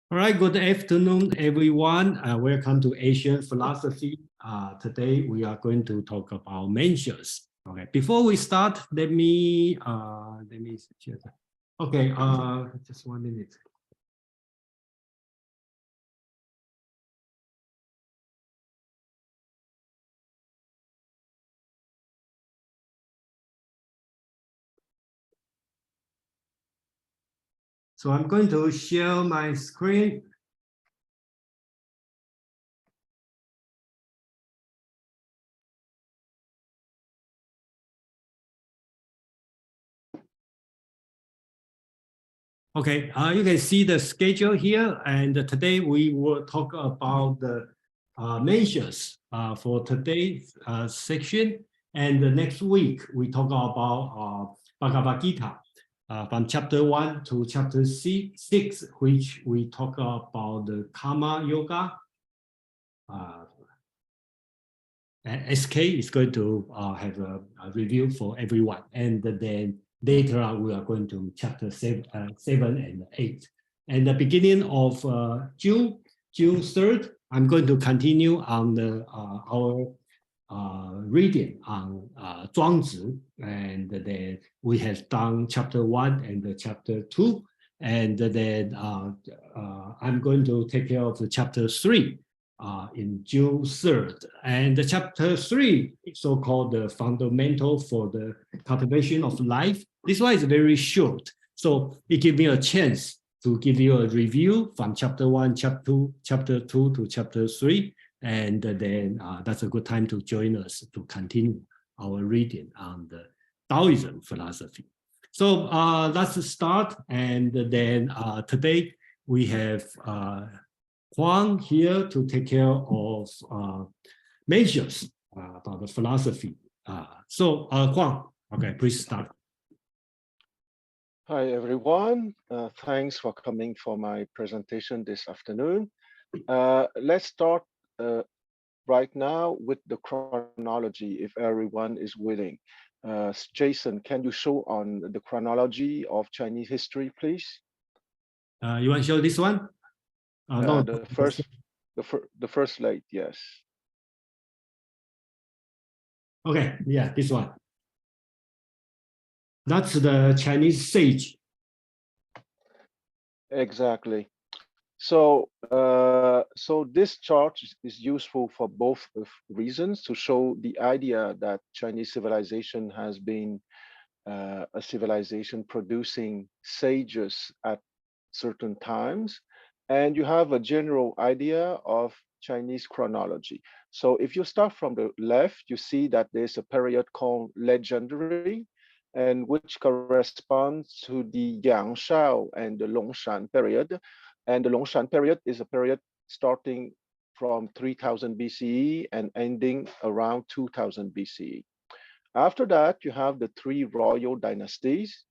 All right, good afternoon, everyone. Welcome to Asian Philosophy. Today, we are going to talk about Mencius. Okay, before we start, let me share that. Okay, just 1 minute. So I'm going to share my screen. Okay, you can see the schedule here, and today we will talk about the Mencius for today's section, and the next week we talk about Bhagavad Gita from chapter 1 to chapter 6, which we talk about the Karma Yoga. And SK is going to have a review for everyone, and then later on, we are going to chapter 7 and 8. And the beginning of June 3rd, I'm going to continue on our reading on Zhuangzi, and then we have done chapter 1 and chapter 2, and then I'm going to take care of the chapter 3 in June 3rd. And the chapter 3, so-called the fundamental for the cultivation of life. This one is very short, so it gives me a chance to give you a review from chapter 1, chapter 2 to chapter 3. And then that's a good time to join us to continue our reading on the Taoism philosophy. So let's start. And then today we have Huang here to take care of Mencius about the philosophy. So Huang, okay, please start. Hi, everyone. Thanks for coming for my presentation this afternoon. Let's start right now with the chronology, if everyone is willing. Jason, can you show on the chronology of Chinese history, please? You want to show this one? No, the first slide, yes. Okay, yeah, this one. That's the Chinese sage. Exactly. So, this chart is useful for both reasons, to show the idea that Chinese civilization has been a civilization producing sages at certain times, and you have a general idea of Chinese chronology. So if you start from the left, you see that there's a period called legendary, and which corresponds to the Yangshao and the Longshan period. And the Longshan period is a period starting from 3000 BCE and ending around 2000 BCE. After that, you have the three royal dynasties,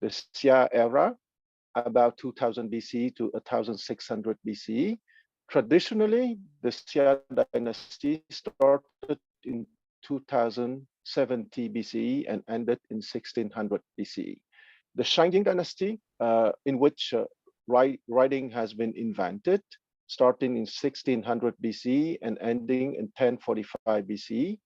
the Xia era, about 2000 BCE to 1600 BCE. Traditionally, the Xia dynasty started in 2070 BCE and ended in 1600 BCE. The Shang dynasty, in which writing has been invented, starting in 1600 BCE and ending in 1045 BCE.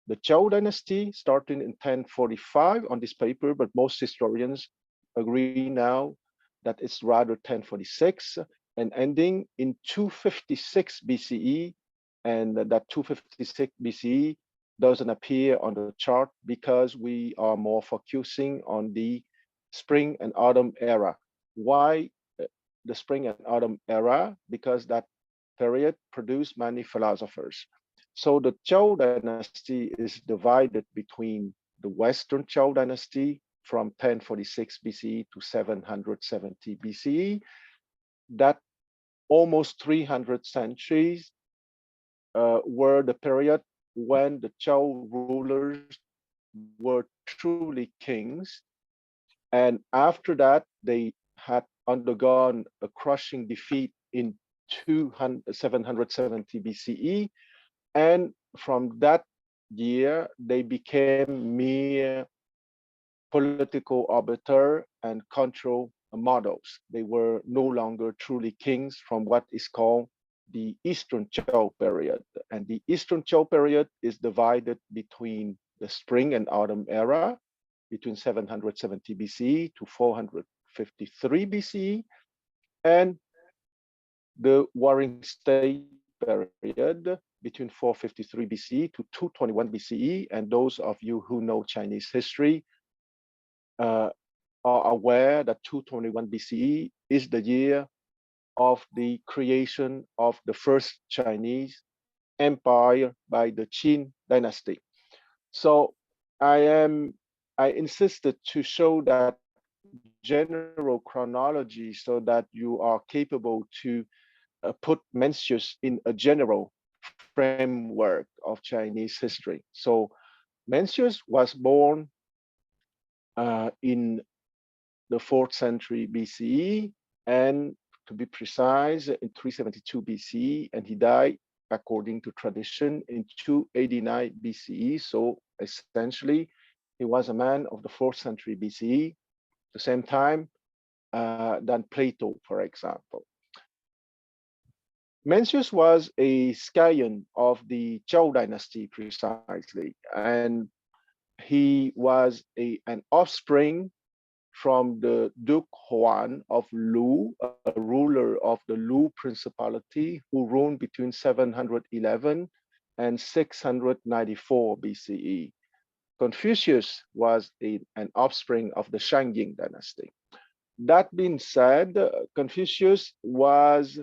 The Zhou dynasty starting in 1045 on this paper, but most historians agree now that it's rather 1046 and ending in 256 BCE. And that 256 BCE doesn't appear on the chart because we are more focusing on the spring and autumn era. Why the spring and autumn era? Because that period produced many philosophers. So the Zhou dynasty is divided between the Western Zhou dynasty from 1046 BCE to 770 BCE. That almost 300 centuries were the period when the Zhou rulers were truly kings. And after that, they had undergone a crushing defeat in 770 BCE. And from that year, they became mere political arbiter and control models. They were no longer truly kings from what is called the Eastern Zhou period. And the Eastern Zhou period is divided between the spring and autumn era, between 770 BCE to 453 BCE, and the Warring State period between 453 BCE to 221 BCE. And those of you who know Chinese history are aware that 221 BCE is the year of the creation of the first Chinese empire by the Qin dynasty. So I insisted to show that general chronology so that you are capable to put Mencius in a general framework of Chinese history. So Mencius was born in the 4th century BCE, and to be precise, in 372 BCE, and he died, according to tradition, in 289 BCE. So essentially, he was a man of the 4th century BCE, the same time than Plato, for example. Mencius was a scion of the Zhou dynasty, precisely, and he was an offspring from the Duke Huan of Lu, a ruler of the Lu Principality, who ruled between 711 and 694 BCE. Confucius was an offspring of the Shangying dynasty. That being said, Confucius was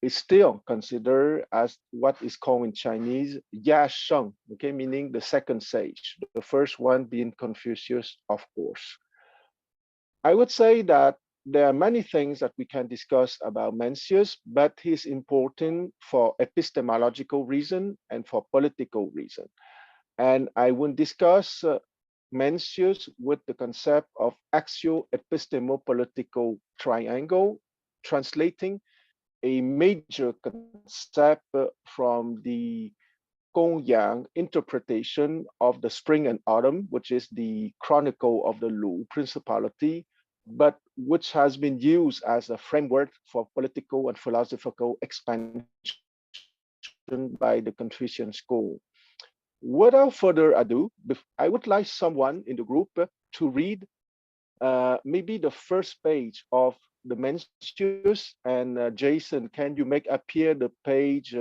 is still considered as what is called in Chinese Ya Sheng, okay, meaning the second sage, the first one being Confucius, of course. I would say that there are many things that we can discuss about Mencius, but he's important for epistemological reason and for political reason. And I will discuss Mencius with the concept of axio-epistemo-political triangle, translating a major concept from the Gongyang interpretation of the spring and autumn, which is the chronicle of the Lu Principality, but which has been used as a framework for political and philosophical expansion by the Confucian school. Without further ado, I would like someone in the group to read maybe the first page of the Mencius, and Jason, can you make appear the page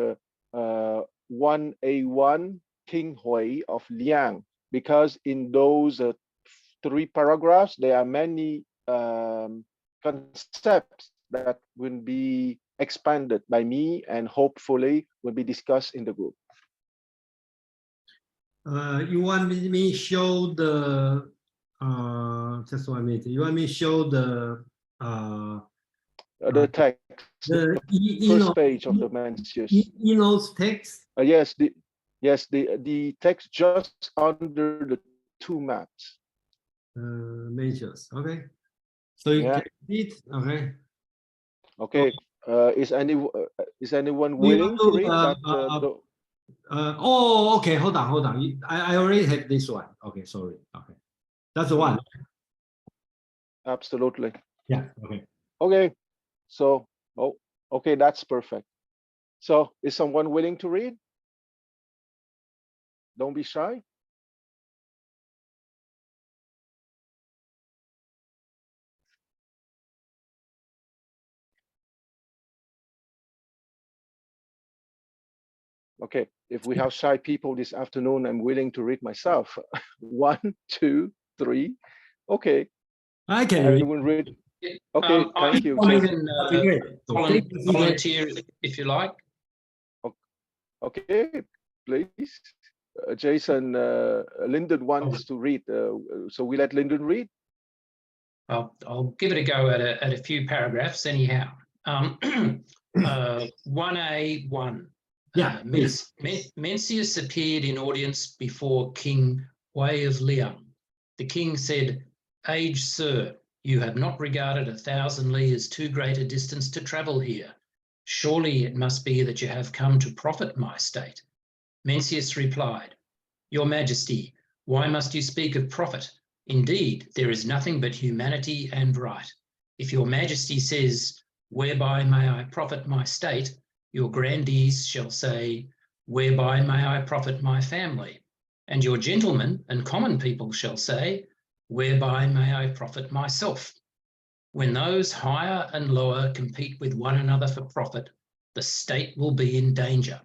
1A1, King Hui of Liang? Because in those 3 paragraphs, there are many concepts that will be expanded by me and hopefully will be discussed in the group. You want me to show the just 1 minute. You want me to show the text, the first page of the Mencius. Eno's text? Yes, the text just under the 2 maps. Measures. Okay. So you can read. Okay. Okay. Is anyone willing to read that? Oh, okay. Hold on. I already have this one. Okay, sorry. Okay, that's the one. Absolutely. Yeah. Okay. Okay. So, okay, that's perfect. So, is someone willing to read? Don't be shy. Okay, if we have shy people this afternoon, I'm willing to read myself. 1, 2, 3. Okay. I can read. Okay, thank you. I can volunteer if you like. Okay, please. Jason, Lyndon wants to read, so we let Lyndon read. I'll give it a go at a few paragraphs anyhow. 1A1. Yeah. Mencius appeared in audience before King Hui of Liang. The king said, "Aged sir, you have not regarded 1,000 li as too great a distance to travel here. Surely it must be that you have come to profit my state." Mencius replied, "Your Majesty, why must you speak of profit? Indeed, there is nothing but humanity and right. If your majesty says, whereby may I profit my state, your grandees shall say, whereby may I profit my family? And your gentlemen and common people shall say, whereby may I profit myself? When those higher and lower compete with one another for profit, the state will be in danger.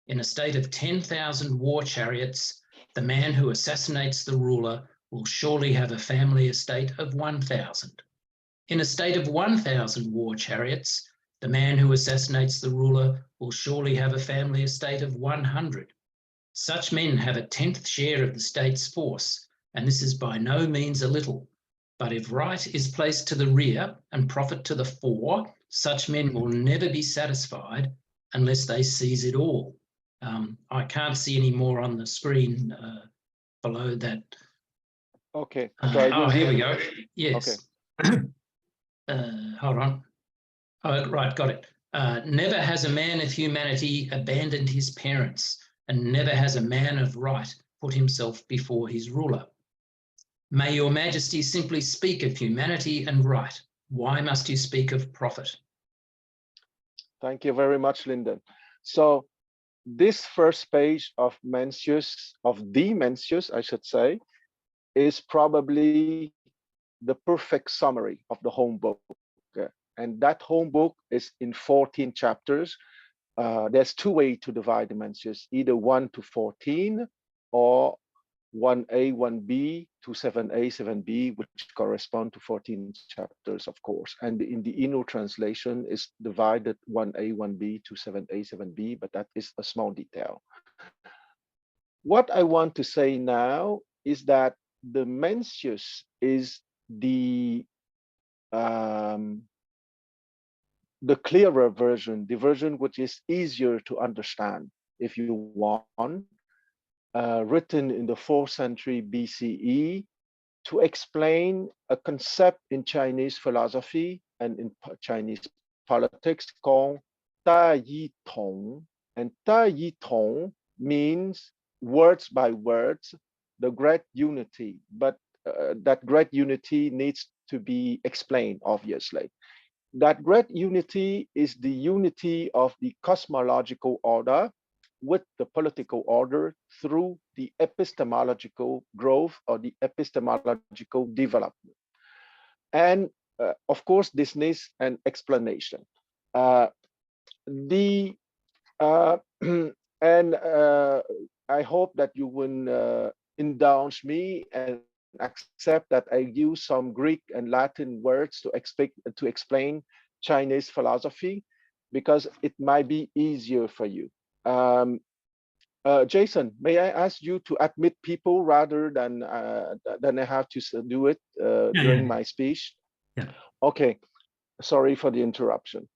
In a state of 10,000 war chariots, the man who assassinates the ruler will surely have a family estate of 1,000. In a state of 1,000 war chariots, the man who assassinates the ruler will surely have a family estate of 100. Such men have a 10th share of the state's force, and this is by no means a little. But if right is placed to the rear and profit to the fore, such men will never be satisfied unless they seize it all. I can't see any more on the screen below that. Okay. So here we go. Yes. Okay. Hold on. Oh, right, got it. Never has a man of humanity abandoned his parents, and never has a man of right put himself before his ruler. May your majesty simply speak of humanity and right. Why must you speak of profit? Thank you very much, Lyndon. So this first page of Mencius, of the Mencius, I should say, is probably the perfect summary of the home book. And that home book is in 14 chapters. There's two ways to divide the Mencius, either 1 to 14 or 1a, 1b to 7a, 7b, which correspond to 14 chapters, of course. And in the Innu translation is divided 1a, 1b to 7a, 7b, but that is a small detail. What I want to say now is that the Mencius is the clearer version, the version which is easier to understand, if you want, written in the 4th century BCE to explain a concept in Chinese philosophy and in Chinese politics called Da Yi Tong. And Da Yi Tong means words by words, the great unity, but that great unity needs to be explained, obviously. That great unity is the unity of the cosmological order with the political order through the epistemological growth or the epistemological development. And of course, this needs an explanation. I hope that you will indulge me and accept that I use some Greek and Latin words to explain Chinese philosophy, because it might be easier for you. Jason, may I ask you to admit people rather than I have to do it during my speech? Yeah. Okay, sorry for the interruption.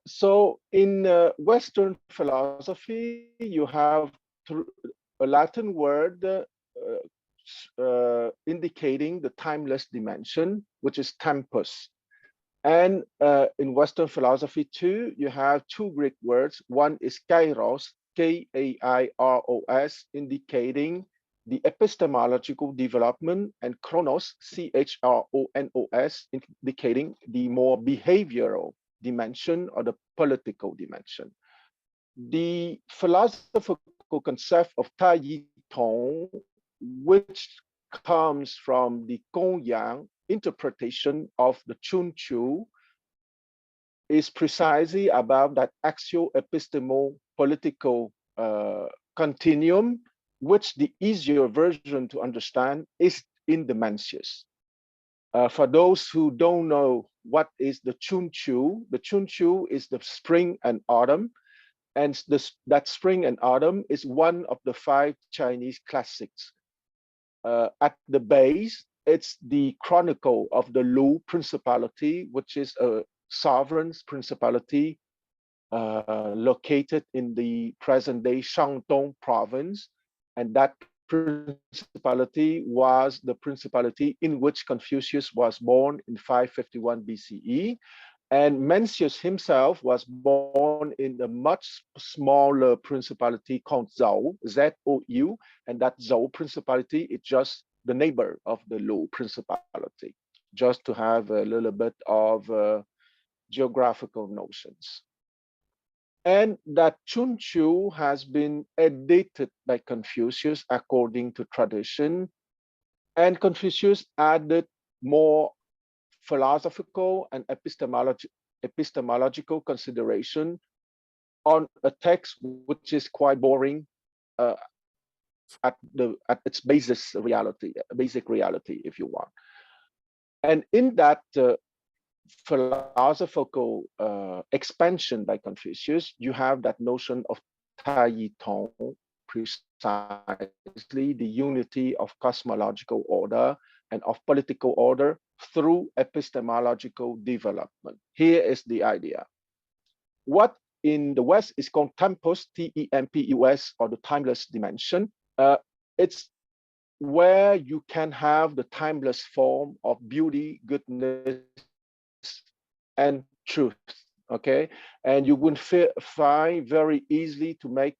So in Western philosophy, you have a Latin word indicating the timeless dimension, which is tempus. And in Western philosophy too, you have two Greek words. One is kairos, K-A-I-R-O-S, indicating the epistemological development, and chronos, C-H-R-O-N-O-S, indicating the more behavioral dimension or the political dimension. The philosophical concept of Ta Yi Tong, which comes from the Gong Yang interpretation of the Chun Chu, is precisely about that axial epistemol political continuum, which the easier version to understand is in the Mencius. For those who don't know what is the Chun Chu is the spring and autumn, and that spring and autumn is one of the 5 Chinese classics. At the base, it's the chronicle of the Lu Principality, which is a sovereign principality located in the present-day Shandong province, and that principality was the principality in which Confucius was born in 551 BCE. And Mencius himself was born in a much smaller principality called Zhou, Z-O-U, and that Zhou principality is just the neighbor of the Lu principality, just to have a little bit of geographical notions. And that Chunchu has been edited by Confucius according to tradition, and Confucius added more philosophical and epistemological consideration on a text which is quite boring at its basic reality, if you want. And in that philosophical expansion by Confucius, you have that notion of Tai Yi Tong, precisely the unity of cosmological order and of political order through epistemological development. Here is the idea. What in the West is called tempus, T-E-M-P-U-S, or the timeless dimension. It's where you can have the timeless form of beauty, goodness, and truth. Okay, and you would find very easy to make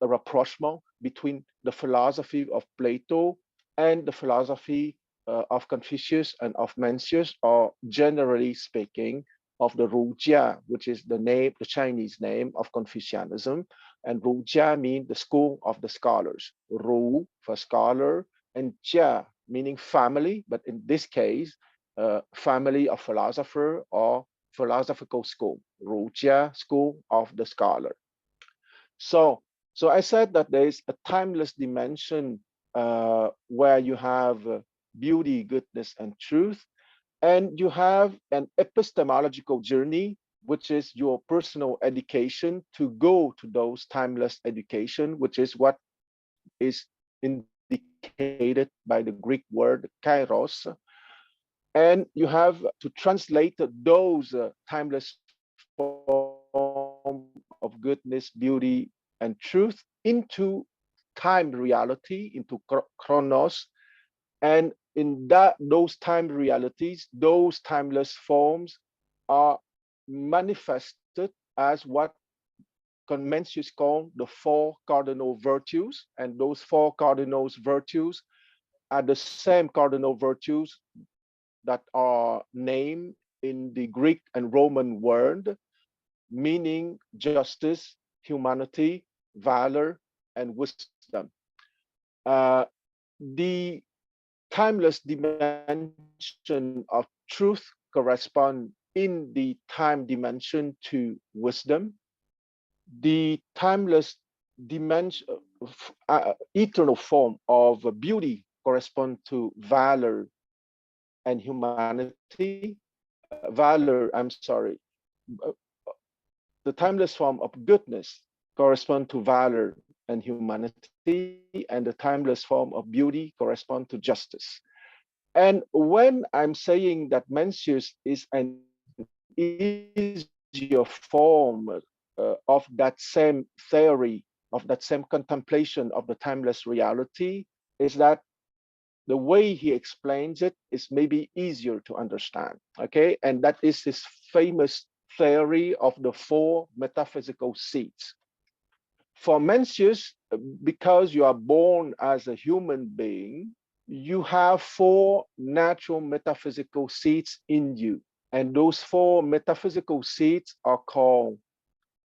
a rapprochement between the philosophy of Plato and the philosophy of Confucius and of Mencius, or generally speaking, of the Rujia, which is the Chinese name of Confucianism. And Rujia means the school of the scholars. Ru for scholar, and Jia meaning family, but in this case, family of philosopher or philosophical school. Rujia, school of the scholar. So I said that there is a timeless dimension where you have beauty, goodness, and truth. And you have an epistemological journey, which is your personal education to go to those timeless education, which is what is indicated by the Greek word kairos. And you have to translate those timeless form of goodness, beauty, and truth into time reality, into chronos. And in those time realities, those timeless forms are manifested as what Mencius called the four cardinal virtues. And those four cardinal virtues are the same cardinal virtues that are named in the Greek and Roman word, meaning justice, humanity, valor, and wisdom. The timeless dimension of truth correspond in the time dimension to wisdom. The timeless dimension, eternal form of beauty correspond to valor and humanity. The timeless form of goodness correspond to valor and humanity, and the timeless form of beauty correspond to justice. And when I'm saying that Mencius is an easier form of that same theory, of that same contemplation of the timeless reality, is that the way he explains it is maybe easier to understand, okay? And that is his famous theory of the four metaphysical seeds. For Mencius, because you are born as a human being, you have four natural metaphysical seeds in you. And those four metaphysical seeds are called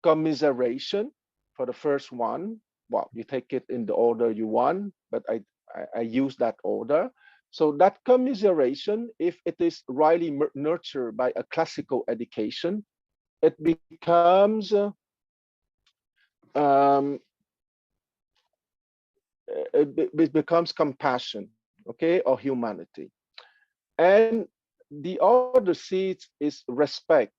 commiseration for the first one. Well, you take it in the order you want, but I use that order. So that commiseration, if it is rightly nurtured by a classical education, it becomes it becomes compassion, okay, or humanity. And the other seed is respect.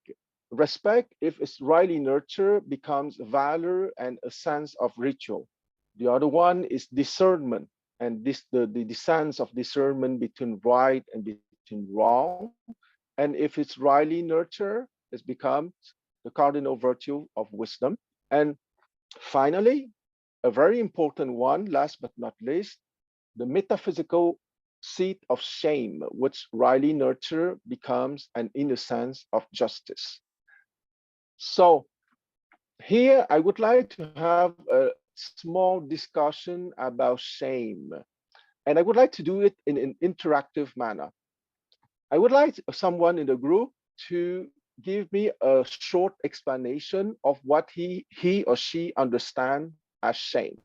Respect, if it's rightly nurtured, becomes valor and a sense of ritual. The other one is discernment, and the sense of discernment between right and between wrong. And if it's rightly nurtured, it becomes the cardinal virtue of wisdom. And finally, a very important one, last but not least, the metaphysical seed of shame, which rightly nurtured becomes an inner sense of justice. So here I would like to have a small discussion about shame. And I would like to do it in an interactive manner. I would like someone in the group to give me a short explanation of what he or she understand as shame.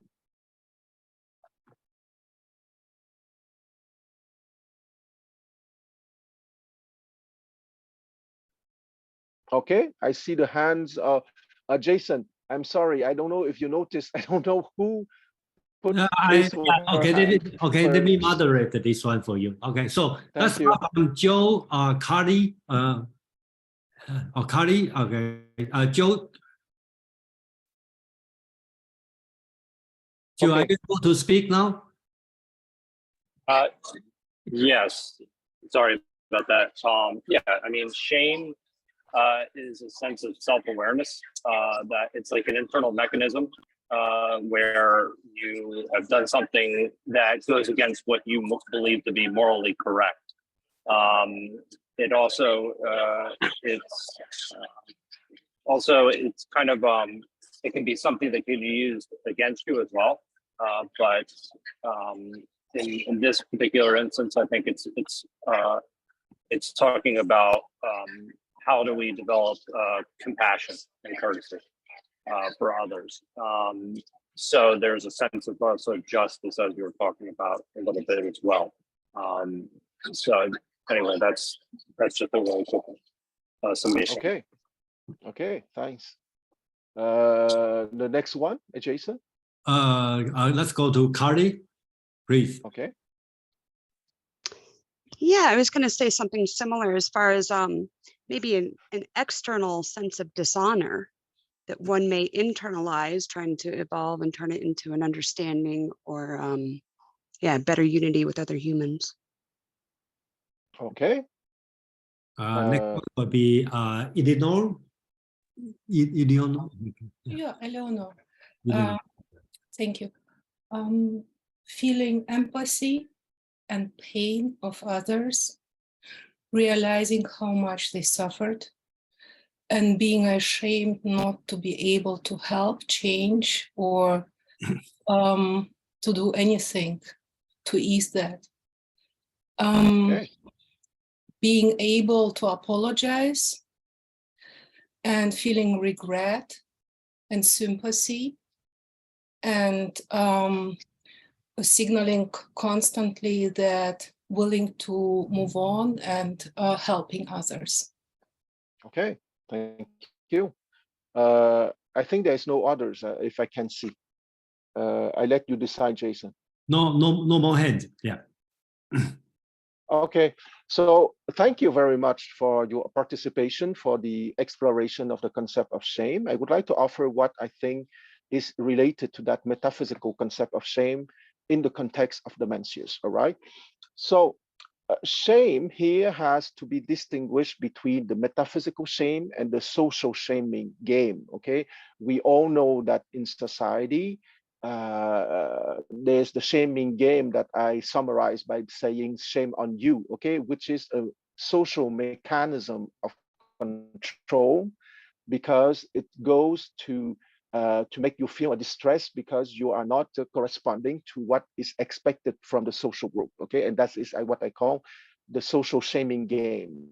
Okay, I see the hands. Jason, I'm sorry, I don't know if you noticed. I don't know who put his or her okay, hand let me first. moderate this one for you. Okay, so let's Thank you. start from Joe, Carly, Carly. Okay, Joe. Joe, are Okay. you able to speak now? Yes, sorry about that. Yeah, I mean, shame is a sense of self-awareness, that it's like an internal mechanism where you have done something that goes against what you believe to be morally correct. It also it's kind of it can be something that can be used against you as well. But in this particular instance, I think it's talking about how do we develop compassion and courtesy for others. So there's a sense of also justice, as you were talking about a little bit as well. So anyway, that's just a really quick summation. Okay. Okay, thanks. The next one, Jason. Let's go to Carly, please. Okay. Yeah, I was going to say something similar as far as maybe an external sense of dishonor that one may internalize, trying to evolve and turn it into an understanding or better unity with other humans. Okay. Next one will be Eleanor. Eleanor. Yeah, Eleanor. Eleanor. Thank you. Feeling empathy and pain of others, realizing how much they suffered, and being ashamed not to be able to help change or to do anything to ease that. Okay. Being able to apologize and feeling regret and sympathy and signaling constantly that willing to move on and helping others. Okay, thank you. I think there's no others, if I can see. I let you decide, Jason. No more hands. Yeah. Okay, so thank you very much for your participation, for the exploration of the concept of shame. I would like to offer what I think is related to that metaphysical concept of shame in the context of the Mencius, all right? So shame here has to be distinguished between the metaphysical shame and the social shaming game, okay? We all know that in society, there's the shaming game that I summarize by saying shame on you, okay? Which is a social mechanism of control because it goes to make you feel a distress because you are not corresponding to what is expected from the social group, okay? And that is what I call the social shaming game.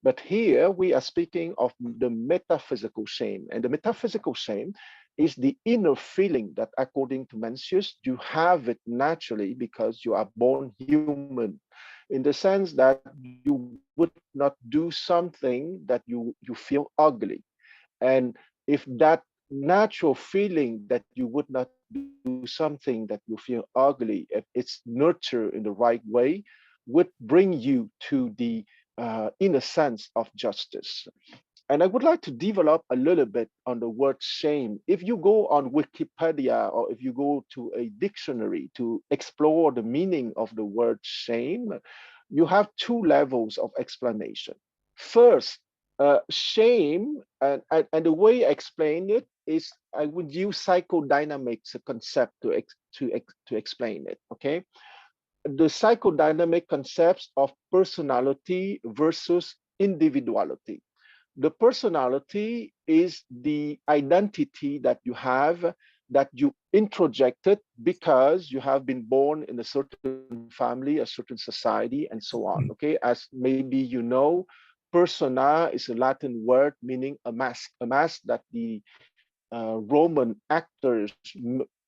But here we are speaking of the metaphysical shame, and the metaphysical shame is the inner feeling that, according to Mencius, you have it naturally because you are born human, in the sense that you would not do something that you feel ugly. And if that natural feeling that you would not do something that you feel ugly, if it's nurtured in the right way, would bring you to the inner sense of justice. And I would like to develop a little bit on the word shame. If you go on Wikipedia or if you go to a dictionary to explore the meaning of the word shame, you have two levels of explanation. First, shame, and the way I explain it is I would use psychodynamics, a concept to explain it, okay? The psychodynamic concepts of personality versus individuality. The personality is the identity that you have that you introjected because you have been born in a certain family, a certain society, and so on. Okay, as maybe you know, persona is a Latin word meaning a mask that the Roman actors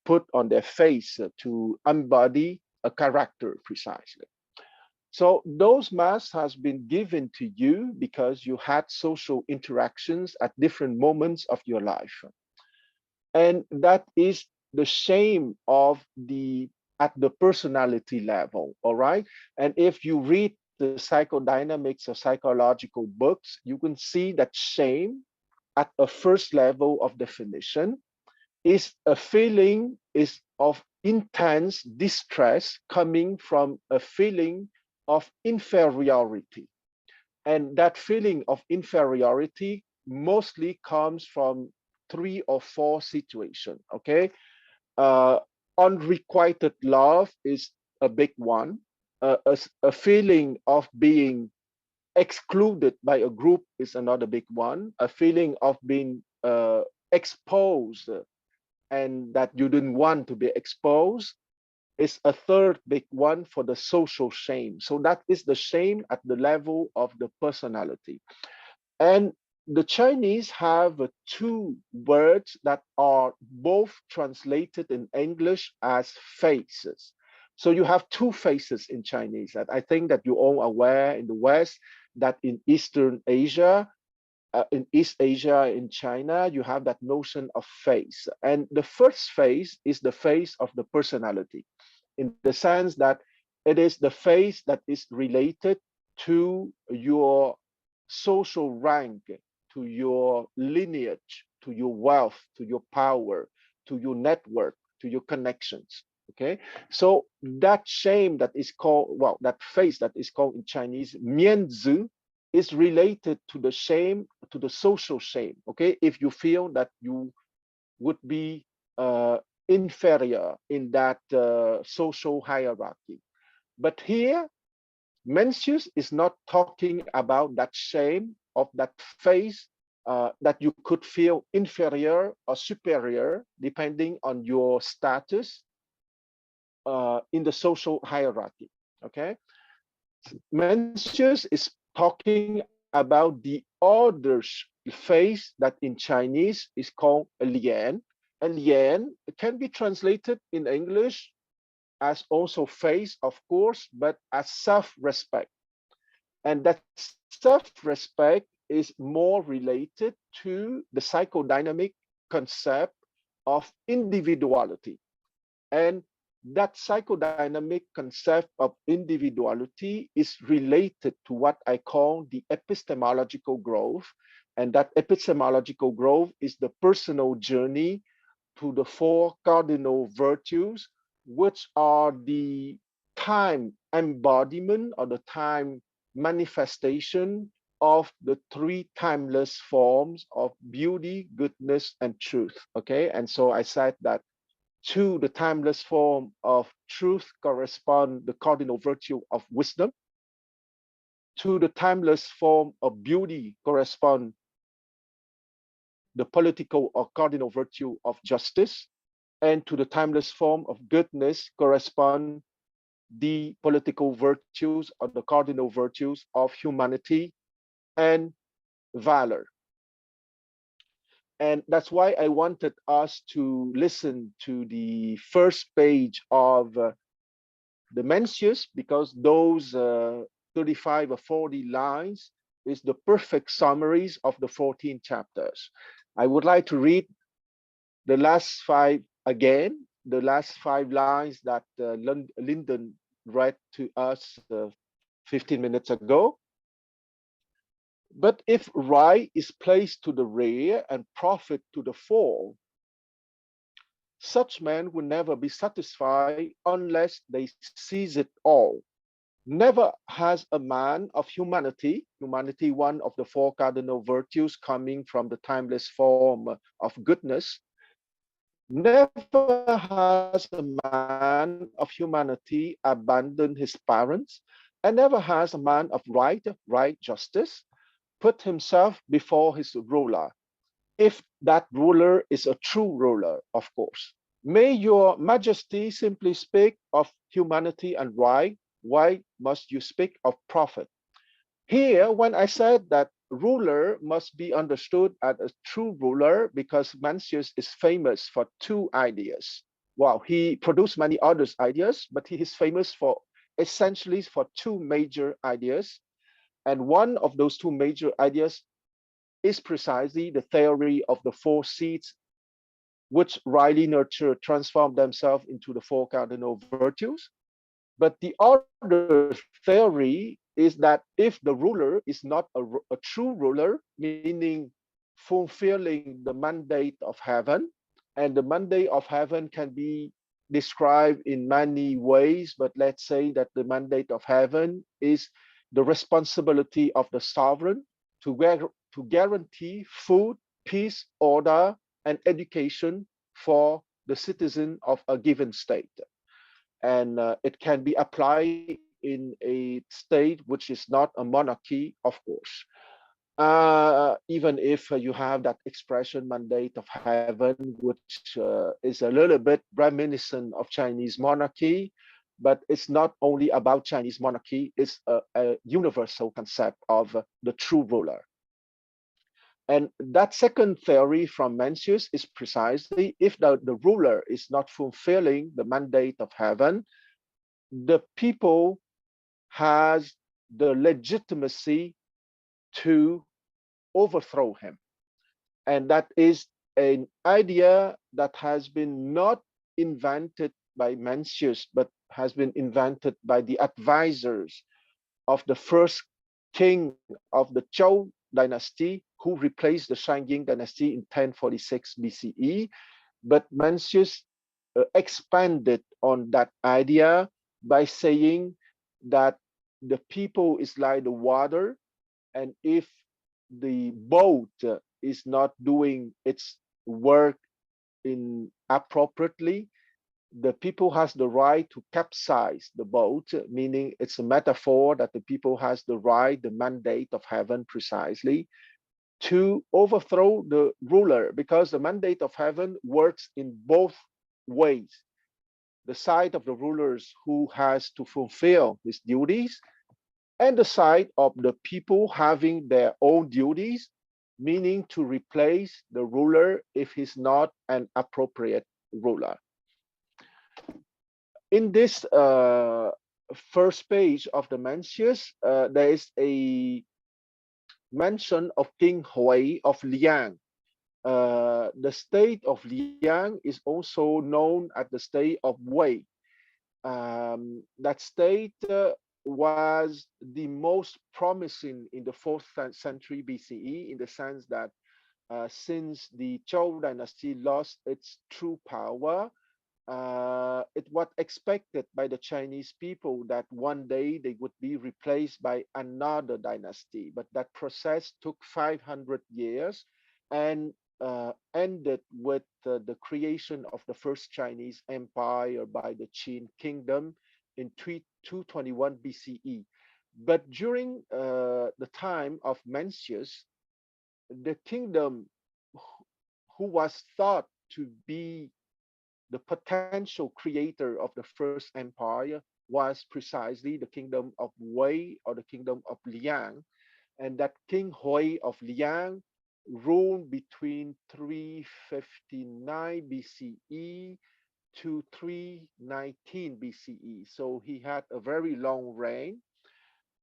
put on their face to embody a character precisely. So those masks has been given to you because you had social interactions at different moments of your life. And that is the shame of at the personality level, all right? And if you read the psychodynamics or psychological books, you can see that shame at a first level of definition is a feeling of intense distress coming from a feeling of inferiority. And that feeling of inferiority mostly comes from 3 or 4 situations, okay? Unrequited love is a big one. A feeling of being excluded by a group is another big one. A feeling of being exposed and that you didn't want to be exposed is a third big one for the social shame. So that is the shame at the level of the personality. And the Chinese have 2 words that are both translated in English as faces. So you have 2 faces in Chinese. That I think that you're all aware in the West that in Eastern Asia, in East Asia, in China, you have that notion of face. And the first face is the face of the personality, in the sense that it is the face that is related to your social rank, to your lineage, to your wealth, to your power, to your network, to your connections. Okay, so that shame that is called, well, that face that is called in Chinese Meng-tzu is related to the shame, to the social shame. Okay, if you feel that you would be inferior in that social hierarchy. But here, Mencius is not talking about that shame of that face that you could feel inferior or superior depending on your status in the social hierarchy. Okay, Mencius is talking about the other face that in Chinese is called lian. And lian can be translated in English as also face, of course, but as self-respect. And that self-respect is more related to the psychodynamic concept of individuality. And that psychodynamic concept of individuality is related to what I call the epistemological growth. And that epistemological growth is the personal journey to the 4 cardinal virtues, which are the time embodiment or the time manifestation of the 3 timeless forms of beauty, goodness, and truth. Okay, and so I said that to the timeless form of truth correspond the cardinal virtue of wisdom. To the timeless form of beauty correspond the political or cardinal virtue of justice. And to the timeless form of goodness correspond the political virtues or the cardinal virtues of humanity and valor. And that's why I wanted us to listen to the first page of the Mencius, because those 35 or 40 lines is the perfect summaries of the 14 chapters. I would like to read the last 5 again, the last 5 lines that Lyndon read to us 15 minutes ago. But if right is placed to the rear and profit to the fore, such men will never be satisfied unless they seize it all. Never has a man of humanity, one of the 4 cardinal virtues coming from the timeless form of goodness, never has a man of humanity abandoned his parents, and never has a man of right justice put himself before his ruler, if that ruler is a true ruler, of course. May your majesty simply speak of humanity and right. Why must you speak of profit? Here, when I said that ruler must be understood as a true ruler, because Mencius is famous for two ideas. Wow, he produced many other ideas, but he is famous for essentially for two major ideas. And one of those two major ideas is precisely the theory of the four seeds, which rightly nurture transform themselves into the four cardinal virtues. But the other theory is that if the ruler is not a true ruler, meaning fulfilling the mandate of heaven, and the mandate of heaven can be described in many ways, but let's say that the mandate of heaven is the responsibility of the sovereign to guarantee food, peace, order, and education for the citizen of a given state. And it can be applied in a state which is not a monarchy, of course. Even if you have that expression mandate of heaven, which is a little bit reminiscent of Chinese monarchy, but it's not only about Chinese monarchy, it's a universal concept of the true ruler. And that second theory from Mencius is precisely if the ruler is not fulfilling the mandate of heaven, the people has the legitimacy to overthrow him. And that is an idea that has been not invented by Mencius, but has been invented by the advisors of the first king of the Zhou dynasty, who replaced the Shang dynasty in 1046 BCE. But Mencius expanded on that idea by saying that the people is like the water, and if the boat is not doing its work in appropriately, the people has the right to capsize the boat, meaning it's a metaphor that the people has the right, the mandate of heaven precisely, to overthrow the ruler, because the mandate of heaven works in both ways. The side of the rulers who has to fulfill his duties, and the side of the people having their own duties, meaning to replace the ruler if he's not an appropriate ruler. In this first page of the Mencius, there is a mention of King Hui of Liang. The state of Liang is also known as the state of Wei. That state was the most promising in the 4th century BCE, in the sense that since the Zhou dynasty lost its true power, it was expected by the Chinese people that one day they would be replaced by another dynasty. But that process took 500 years and ended with the creation of the first Chinese empire by the Qin kingdom in 221 BCE. But during the time of Mencius, the kingdom who was thought to be the potential creator of the first empire was precisely the kingdom of Wei, or the kingdom of Liang. And that King Hui of Liang ruled between 359 BCE to 319 BCE. So he had a very long reign,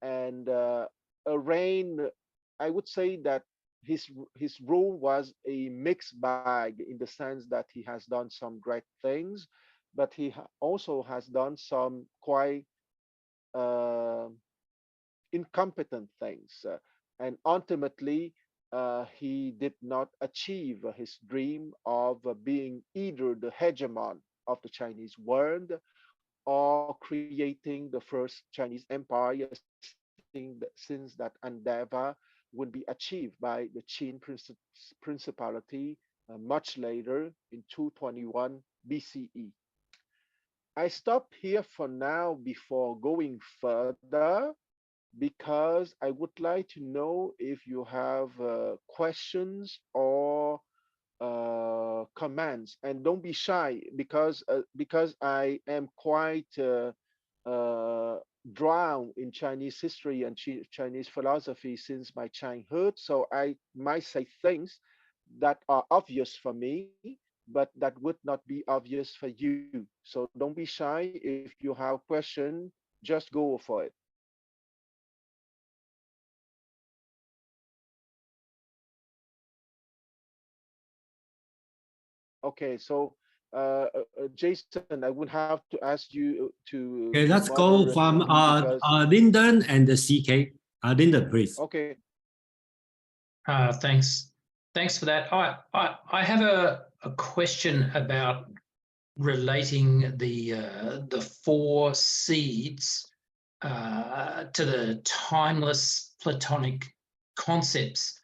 and a reign, I would say that his rule was a mixed bag, in the sense that he has done some great things, but he also has done some quite incompetent things. And ultimately, he did not achieve his dream of being either the hegemon of the Chinese world or creating the first Chinese empire, since that endeavor would be achieved by the Qin Principality much later in 221 BCE. I stop here for now before going further, because I would like to know if you have questions or commands, and don't be shy, because I am quite drowned in Chinese history and Chinese philosophy since my childhood. So I might say things that are obvious for me, but that would not be obvious for you. So don't be shy. If you have question, just go for it. Okay, so Jason, I would have to ask you to Okay, let's go moderate from for me, because Lyndon and the CK. Lyndon, please. okay. Thanks. Thanks for that. I have a question about relating the four seeds to the timeless Platonic concepts.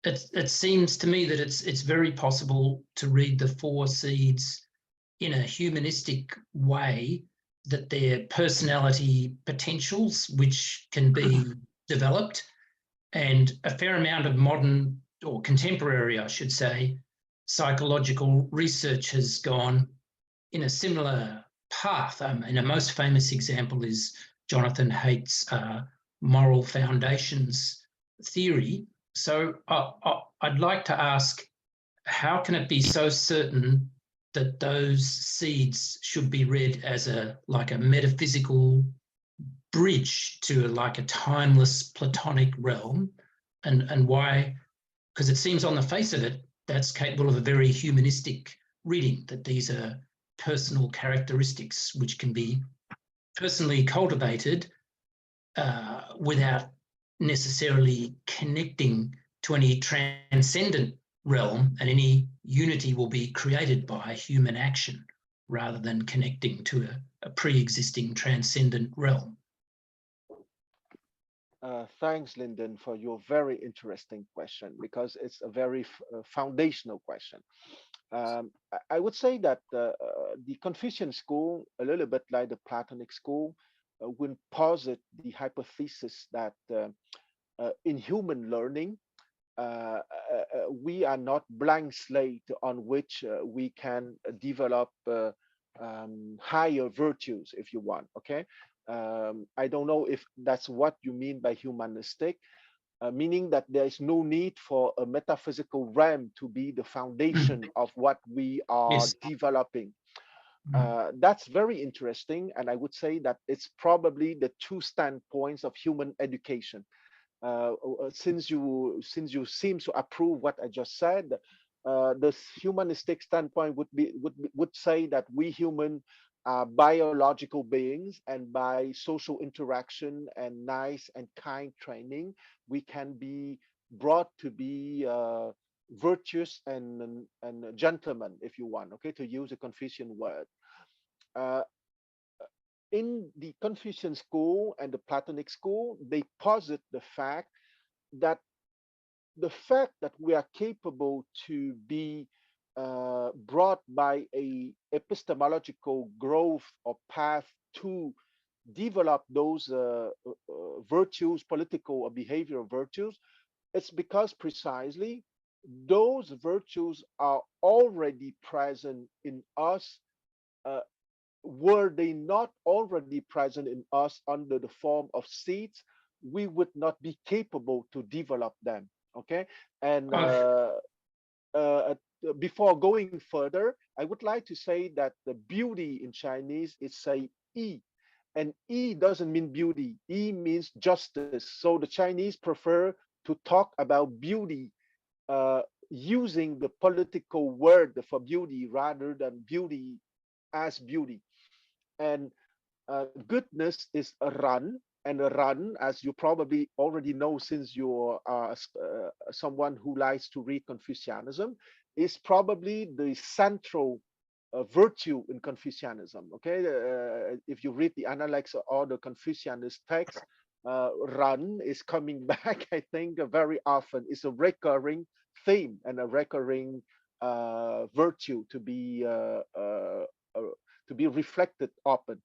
It seems to me that it's very possible to read the four seeds in a humanistic way, that they're personality potentials which can be developed, and a fair amount of modern, or contemporary, I should say, psychological research has gone in a similar path. And a most famous example is Jonathan Haidt's moral foundations theory. So I'd like to ask, how can it be so certain that those seeds should be read as like a metaphysical bridge to like a timeless Platonic realm, and why? Because it seems on the face of it, that's capable of a very humanistic reading, that these are personal characteristics which can be personally cultivated without necessarily connecting to any transcendent realm, and any unity will be created by human action rather than connecting to a pre-existing transcendent realm. Thanks, Lyndon, for your very interesting question, because it's a very foundational question. I would say that the Confucian school, a little bit like the Platonic school, would posit the hypothesis that in human learning, we are not blank slate on which we can develop higher virtues, if you want. Okay, I don't know if that's what you mean by humanistic, meaning that there is no need for a metaphysical realm to be the foundation of what we are Yes. developing. That's very interesting, and I would say that it's probably the two standpoints of human education. Since you seem to approve what I just said, the humanistic standpoint would say that we human are biological beings, and by social interaction and nice and kind training, we can be brought to be virtuous and gentlemen, if you want. Okay, to use a Confucian word. In the Confucian school and the Platonic school, they posit the fact that we are capable to be brought by a epistemological growth or path to develop those virtues, political or behavioral virtues, it's because precisely those virtues are already present in us. Were they not already present in us under the form of seeds, we would not be capable to develop them. Okay, and before going further, I would like to say that the beauty in Chinese is say yi, and yi doesn't mean beauty. Yi means justice. So the Chinese prefer to talk about beauty using the political word for beauty rather than beauty as beauty. And goodness is a run, and a run, as you probably already know since you're someone who likes to read Confucianism, is probably the central virtue in Confucianism. Okay, if you read the Analects or the Confucianist text, run is coming back, I think, very often. It's a recurring theme and a recurring virtue to be reflected often.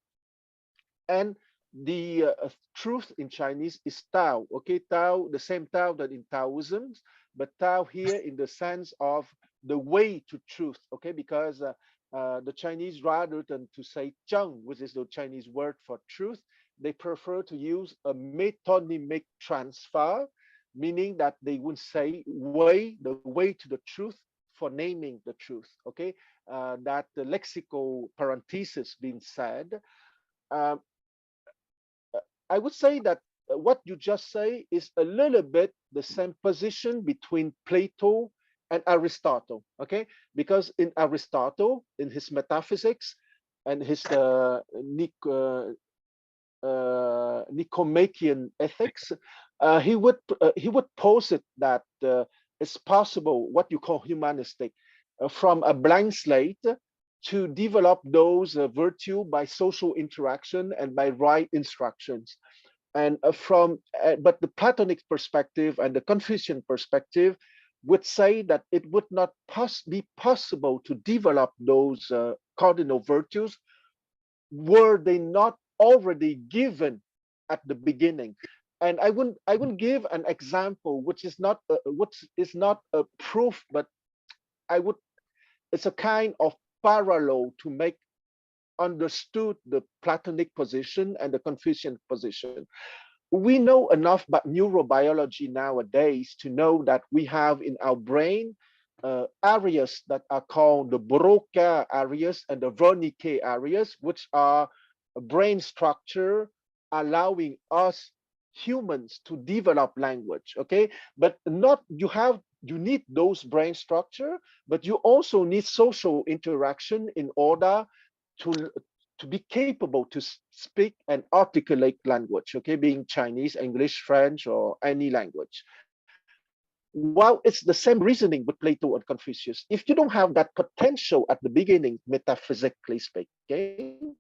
And the truth in Chinese is Tao. Okay, Tao, the same Tao that in Taoism, but Tao here in the sense of the way to truth. Okay, because the Chinese, rather than to say Zheng, which is the Chinese word for truth, they prefer to use a metonymic transfer, meaning that they would say way, the way to the truth, for naming the truth. Okay, that the lexical parenthesis being said. I would say that what you just say is a little bit the same position between Plato and Aristotle, okay? Because in Aristotle, in his Metaphysics and his Nicomachean Ethics, he would posit that it's possible, what you call humanistic, from a blank slate to develop those virtue by social interaction and by right instructions. And but the Platonic perspective and the Confucian perspective would say that it would not be possible to develop those cardinal virtues were they not already given at the beginning. And I wouldn't give an example which is not a proof, but it's a kind of parallel to make understood the Platonic position and the Confucian position. We know enough about neurobiology nowadays to know that we have in our brain areas that are called the Broca areas and the Wernicke areas, which are a brain structure allowing us humans to develop language. Okay, but you need those brain structure, but you also need social interaction in order to be capable to speak and articulate language, okay, being Chinese, English, French, or any language. While it's the same reasoning with Plato and Confucius, if you don't have that potential at the beginning, metaphysically speaking,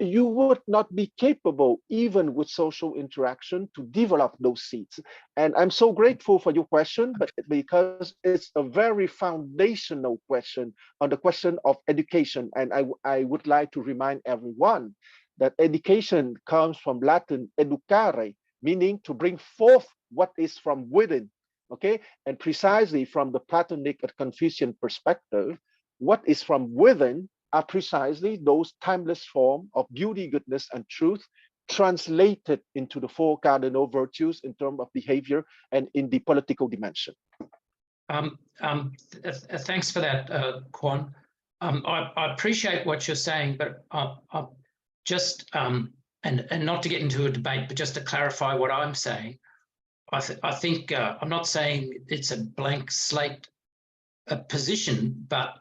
you would not be capable, even with social interaction, to develop those seeds. And I'm so grateful for your question, but because it's a very foundational question on the question of education. And I would like to remind everyone that education comes from Latin educare, meaning to bring forth what is from within. Okay, and precisely from the Platonic and Confucian perspective, what is from within are precisely those timeless forms of beauty, goodness, and truth translated into the four cardinal virtues in terms of behavior and in the political dimension. Thanks for that, Quan. I appreciate what you're saying, but just and not to get into a debate, but just to clarify what I'm saying, I think I'm not saying it's a blank slate position, but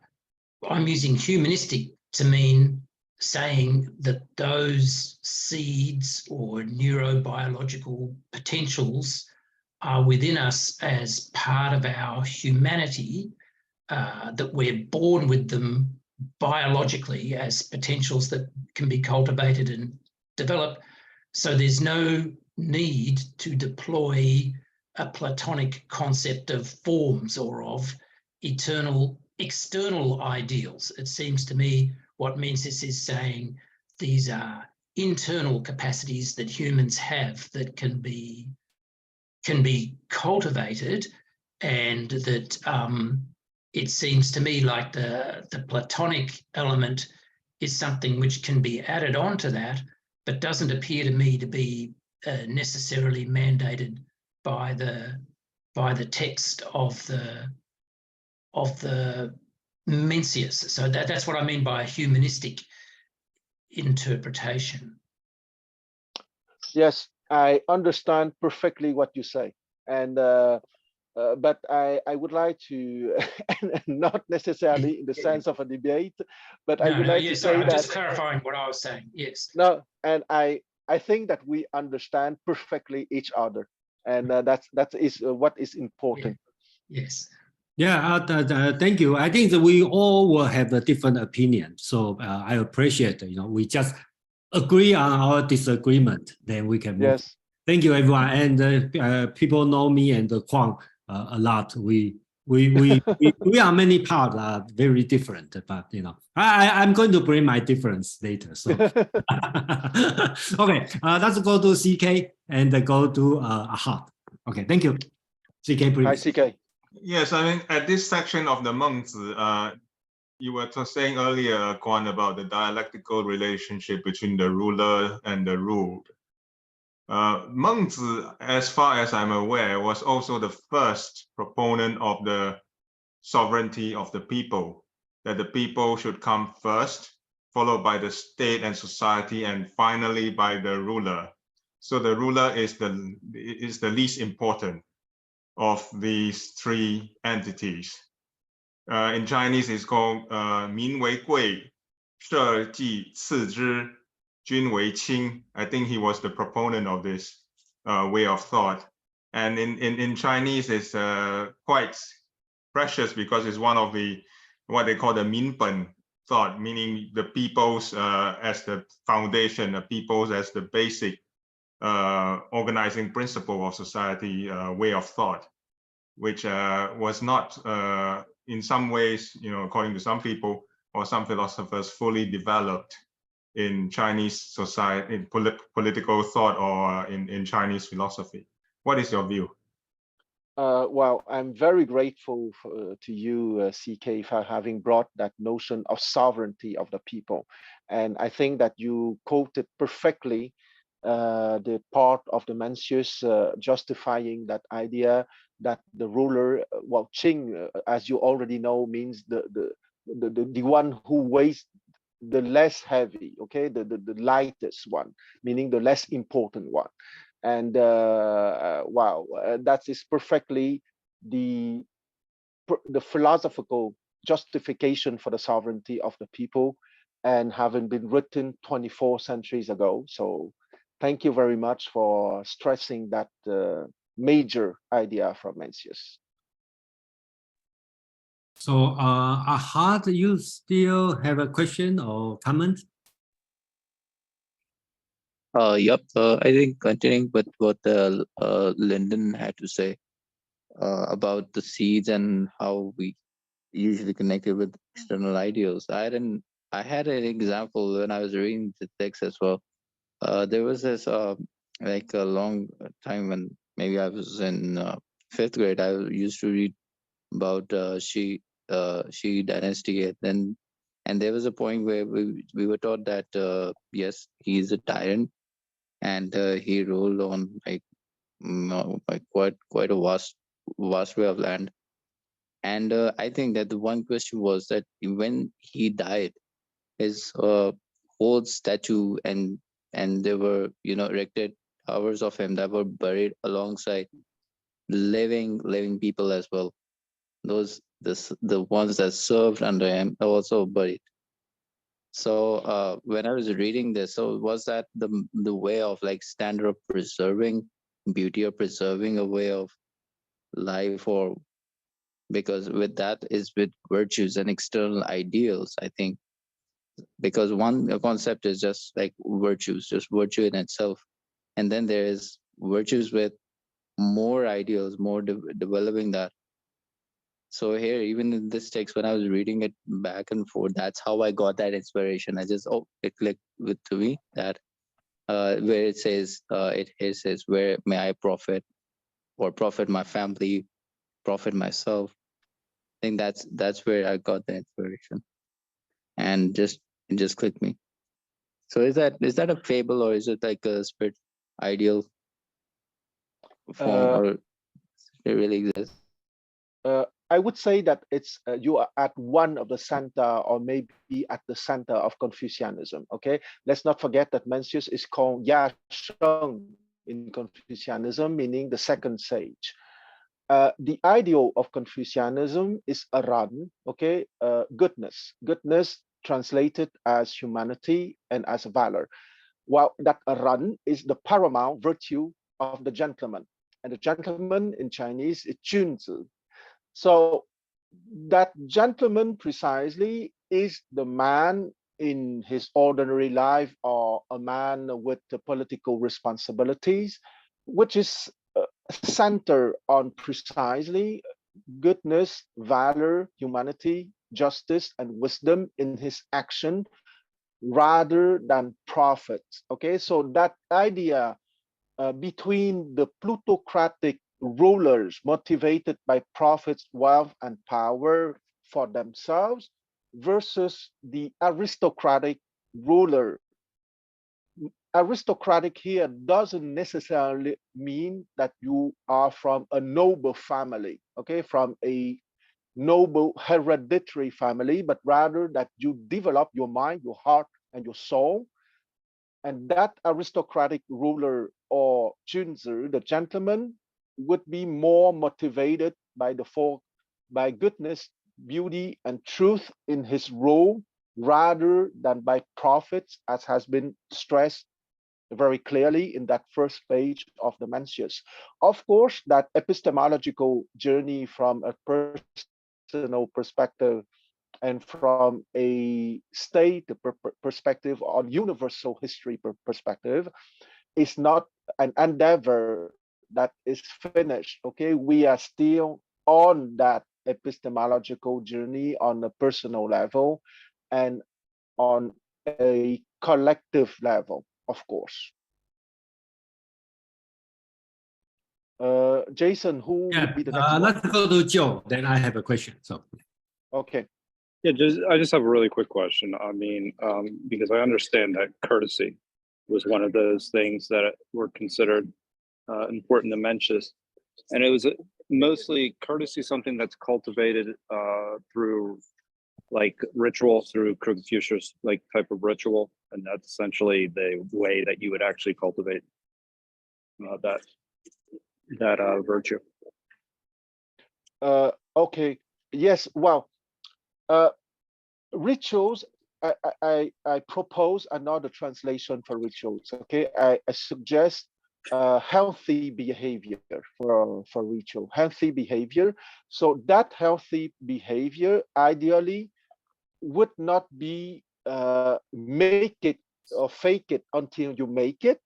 I'm using humanistic to mean saying that those seeds or neurobiological potentials are within us as part of our humanity, that we're born with them biologically as potentials that can be cultivated and developed. So there's no need to deploy a Platonic concept of forms or of eternal external ideals. It seems to me what Mencius is saying, these are internal capacities that humans have that can be cultivated, and that it seems to me like the Platonic element is something which can be added on to that, but doesn't appear to me to be necessarily mandated by the text of the Mencius. So that's what I mean by a humanistic interpretation. Yes, I understand perfectly what you say, and but I would like to, not necessarily in the sense of a debate, but I would like to say that, just clarifying what I was saying. Yes. No, and I think that we understand perfectly each other, and that is what is important. Yeah. Yes. Yeah, thank you. I think that we all will have a different opinion. So I appreciate, we just agree on our disagreement, then we can move. Yes. Thank you, everyone. And people know me and Kwang a lot. We we are many parts are very different, but you know, I'm going to bring my difference later. So okay, let's go to CK and go to Ahad. Okay, thank you. CK, please. Hi, CK. Yes, I mean, at this section of the Mengzi, you were saying earlier, Quan, about the dialectical relationship between the ruler and the ruled. Mengzi, as far as I'm aware, was also the first proponent of the sovereignty of the people, that the people should come first, followed by the state and society, and finally by the ruler. So the ruler is the least important of these three entities. In Chinese, it's called 民为贵，社稷次之，君为轻. I think he was the proponent of this way of thought. And in Chinese, it's quite precious because it's one of what they call the 民本 thought, meaning the people's as the foundation, the people's as the basic organizing principle of society, way of thought, which was not in some ways, you know, according to some people or some philosophers, fully developed in Chinese society, in political thought, or in Chinese philosophy. What is your view? Well, I'm very grateful to you, CK, for having brought that notion of sovereignty of the people. And I think that you quoted perfectly the part of the Mencius justifying that idea that the ruler, well, Qing, as you already know, means the one who weighs the less heavy, okay, the lightest one, meaning the less important one. And wow, that is perfectly the philosophical justification for the sovereignty of the people, and having been written 24 centuries ago. So thank you very much for stressing that major idea from Mencius. So Ahad, you still have a question or comment? Yep. I think continuing with what Lyndon had to say about the seeds and how we usually connect it with external ideals. I had an example when I was reading the text as well. There was this like a long time when maybe I was in 5th grade. I used to read about Shi dynasty, and there was a point where we were taught that yes, he's a tyrant, and he ruled on like quite a vast way of land. And I think that the one question was that when he died, his whole statue and there were, you know, erected towers of him that were buried alongside living people as well. The ones that served under him are also buried. So when I was reading this, so was that the way of like standard of preserving beauty or preserving a way of life, or because with that is with virtues and external ideals, I think, because one concept is just like virtues, just virtue in itself, and then there is virtues with more ideals, more developing that. So here, even in this text, when I was reading it back and forth, that's how I got that inspiration. I just, it clicked to me that where it says, it says, where may I profit, or profit my family, profit myself. I think that's where I got the inspiration, and it just clicked me. So is that a fable, or is it like a spirit ideal form, or it really exists? I would say that it's you are at one of the center, or maybe at the center of Confucianism. Okay, let's not forget that Mencius is called Ya Sheng in Confucianism, meaning the second sage. The ideal of Confucianism is aran, okay, goodness translated as humanity and as valor. While that aran is the paramount virtue of the gentleman, and the gentleman in Chinese is junzi. So that gentleman precisely is the man in his ordinary life, or a man with the political responsibilities, which is centered on precisely goodness, valor, humanity, justice, and wisdom in his action rather than profit. Okay, so that idea between the plutocratic rulers motivated by profits, wealth, and power for themselves versus the aristocratic ruler. Aristocratic here doesn't necessarily mean that you are from a noble family, okay, from a noble hereditary family, but rather that you develop your mind, your heart, and your soul. And that aristocratic ruler or Junzi, the gentleman, would be more motivated by by goodness, beauty, and truth in his role rather than by profits, as has been stressed very clearly in that first page of the Mencius. Of course, that epistemological journey from a personal perspective and from a state perspective on universal history perspective is not an endeavor that is finished. Okay, we are still on that epistemological journey on a personal level and on a collective level, of course. Jason, who would be the next one? Let's go to Joe. Then I have a question. So, okay. Yeah, I just have a really quick question. I mean, because I understand that courtesy was one of those things that were considered important to Mencius, and it was mostly courtesy, something that's cultivated through like ritual, through Confucius like type of ritual, and that's essentially the way that you would actually cultivate that virtue. Okay. Yes. Well, rituals. I propose another translation for rituals. Okay. I suggest healthy behavior for ritual. Healthy behavior. So that healthy behavior ideally would not be make it or fake it until you make it,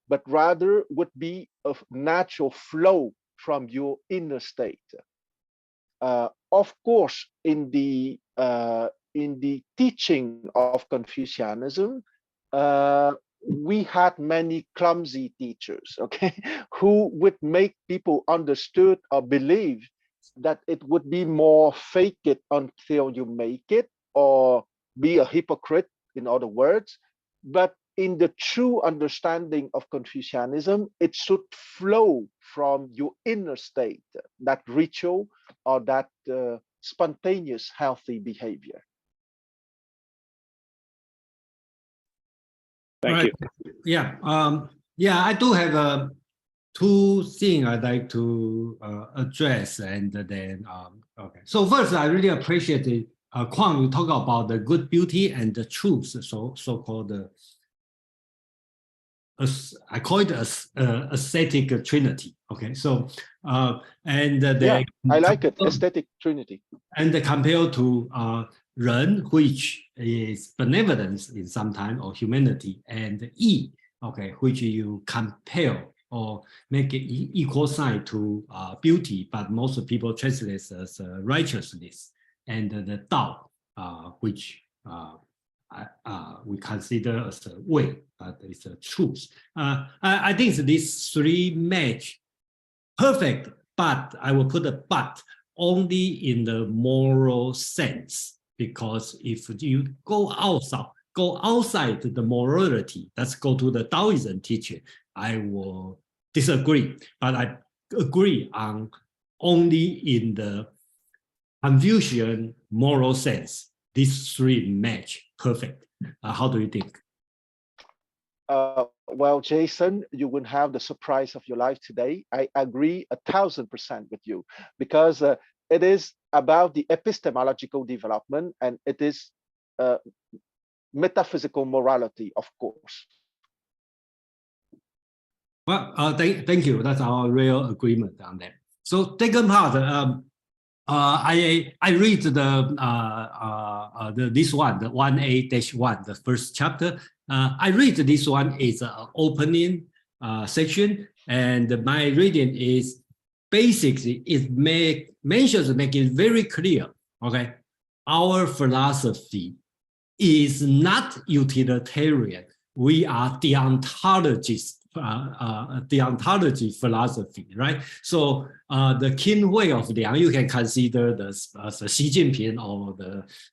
but rather would be a natural flow from your inner state. Of course, in the teaching of Confucianism, we had many clumsy teachers, okay, who would make people understood or believe that it would be more fake it until you make it, or be a hypocrite, in other words. But in the true understanding of Confucianism, it should flow from your inner state, that ritual or that spontaneous healthy behavior. Thank you. Yeah, I do have two things I'd like to address, and then okay. So first, I really appreciate the Kwang, you talk about the good beauty and the truth, so-called I call it aesthetic trinity. Okay, so and yeah, I like it, aesthetic trinity. And compared to Ren, which is benevolence in some time, or humanity, and Yi, okay, which you compare or make it equal sign to beauty, but most people translate as righteousness, and the Dao, which we consider as a way, but it's a truth. I think these three match perfect, but I will put a but only in the moral sense, because if you go outside the morality, let's go to the Taoism teaching, I will disagree, but I agree on only in the Confucian moral sense. These three match perfect. How do you think? Well, Jason, you will have the surprise of your life today. I agree 1000% with you, because it is about the epistemological development, and it is metaphysical morality, of course. Well, thank you. That's our real agreement on that. So second part, I read the this one, the 1A-1, the first chapter. I read this one is an opening section, and my reading is basically it Mencius make it very clear. Okay, our philosophy is not utilitarian. We are deontologist, deontology philosophy, right? So the King Hui of Liang, you can consider the Xi Jinping or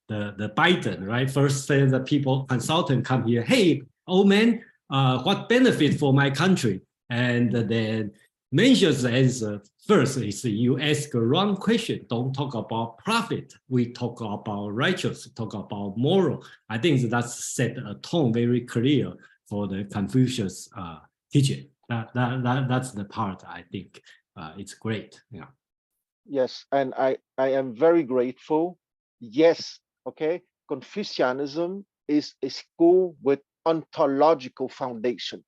the Biden, right? First, say the people consultant come here, hey, old man, what benefit for my country? And then Mencius answer first is you ask a wrong question. Don't talk about profit. We talk about righteous, talk about moral. I think that's set a tone very clear for the Confucius teaching. That's the part I think it's great. Yeah. Yes, and I am very grateful. Yes, okay. Confucianism is a school with ontological foundation.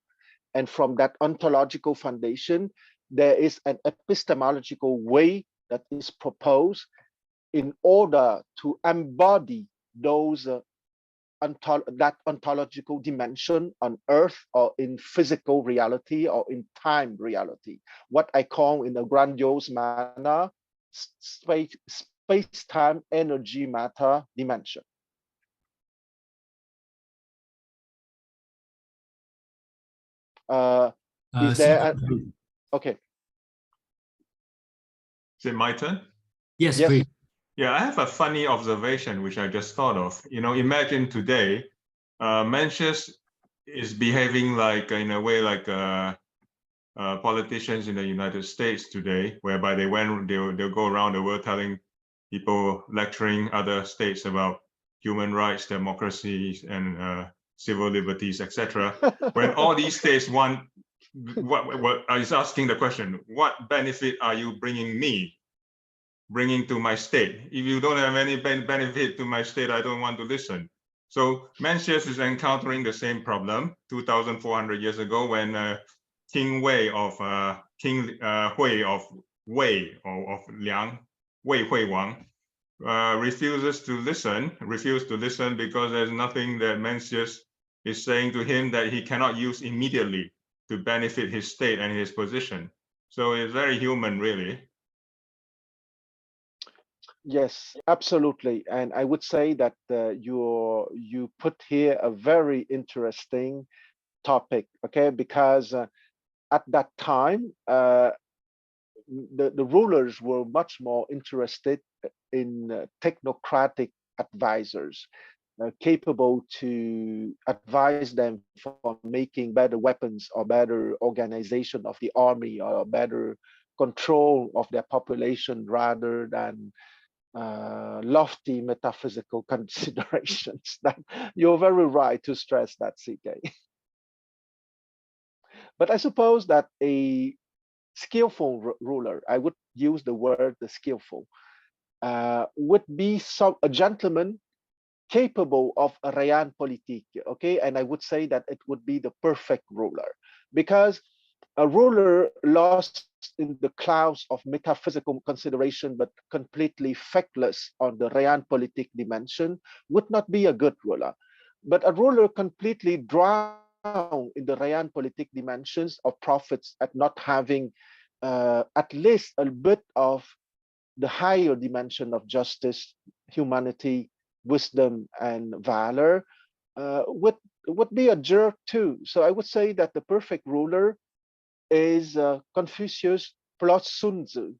And from that ontological foundation, there is an epistemological way that is proposed in order to embody those that ontological dimension on earth or in physical reality or in time reality. What I call in a grandiose manner, space-time energy matter dimension. Is there okay? Is it my turn? Yes, Yes. please. Yeah, I have a funny observation which I just thought of. You know, imagine today, Mencius is behaving like, in a way, like politicians in the United States today, whereby they'll go around the world telling people, lecturing other states about human rights, democracy, and civil liberties, etc. When all these states want, what I was asking the question, what benefit are you bringing to my state? If you don't have any benefit to my state, I don't want to listen. So Mencius is encountering the same problem 2,400 years ago when King Hui of Liang, Hui Wang, refused to listen because there's nothing that Mencius is saying to him that he cannot use immediately to benefit his state and his position. So it's very human, really. Yes, absolutely. And I would say that you put here a very interesting topic, okay? Because at that time, the rulers were much more interested in technocratic advisors, capable to advise them for making better weapons or better organization of the army or better control of their population rather than lofty metaphysical considerations. That you're very right to stress that, CK. But I suppose that a skillful ruler, I would use the word the skillful, would be a gentleman capable of a realpolitik, okay? And I would say that it would be the perfect ruler, because a ruler lost in the clouds of metaphysical consideration but completely feckless on the realpolitik dimension would not be a good ruler. But a ruler completely drowned in the realpolitik dimensions of profits at not having at least a bit of the higher dimension of justice, humanity, wisdom, and valor would be a jerk too. So I would say that the perfect ruler is Confucius plus Sun Tzu.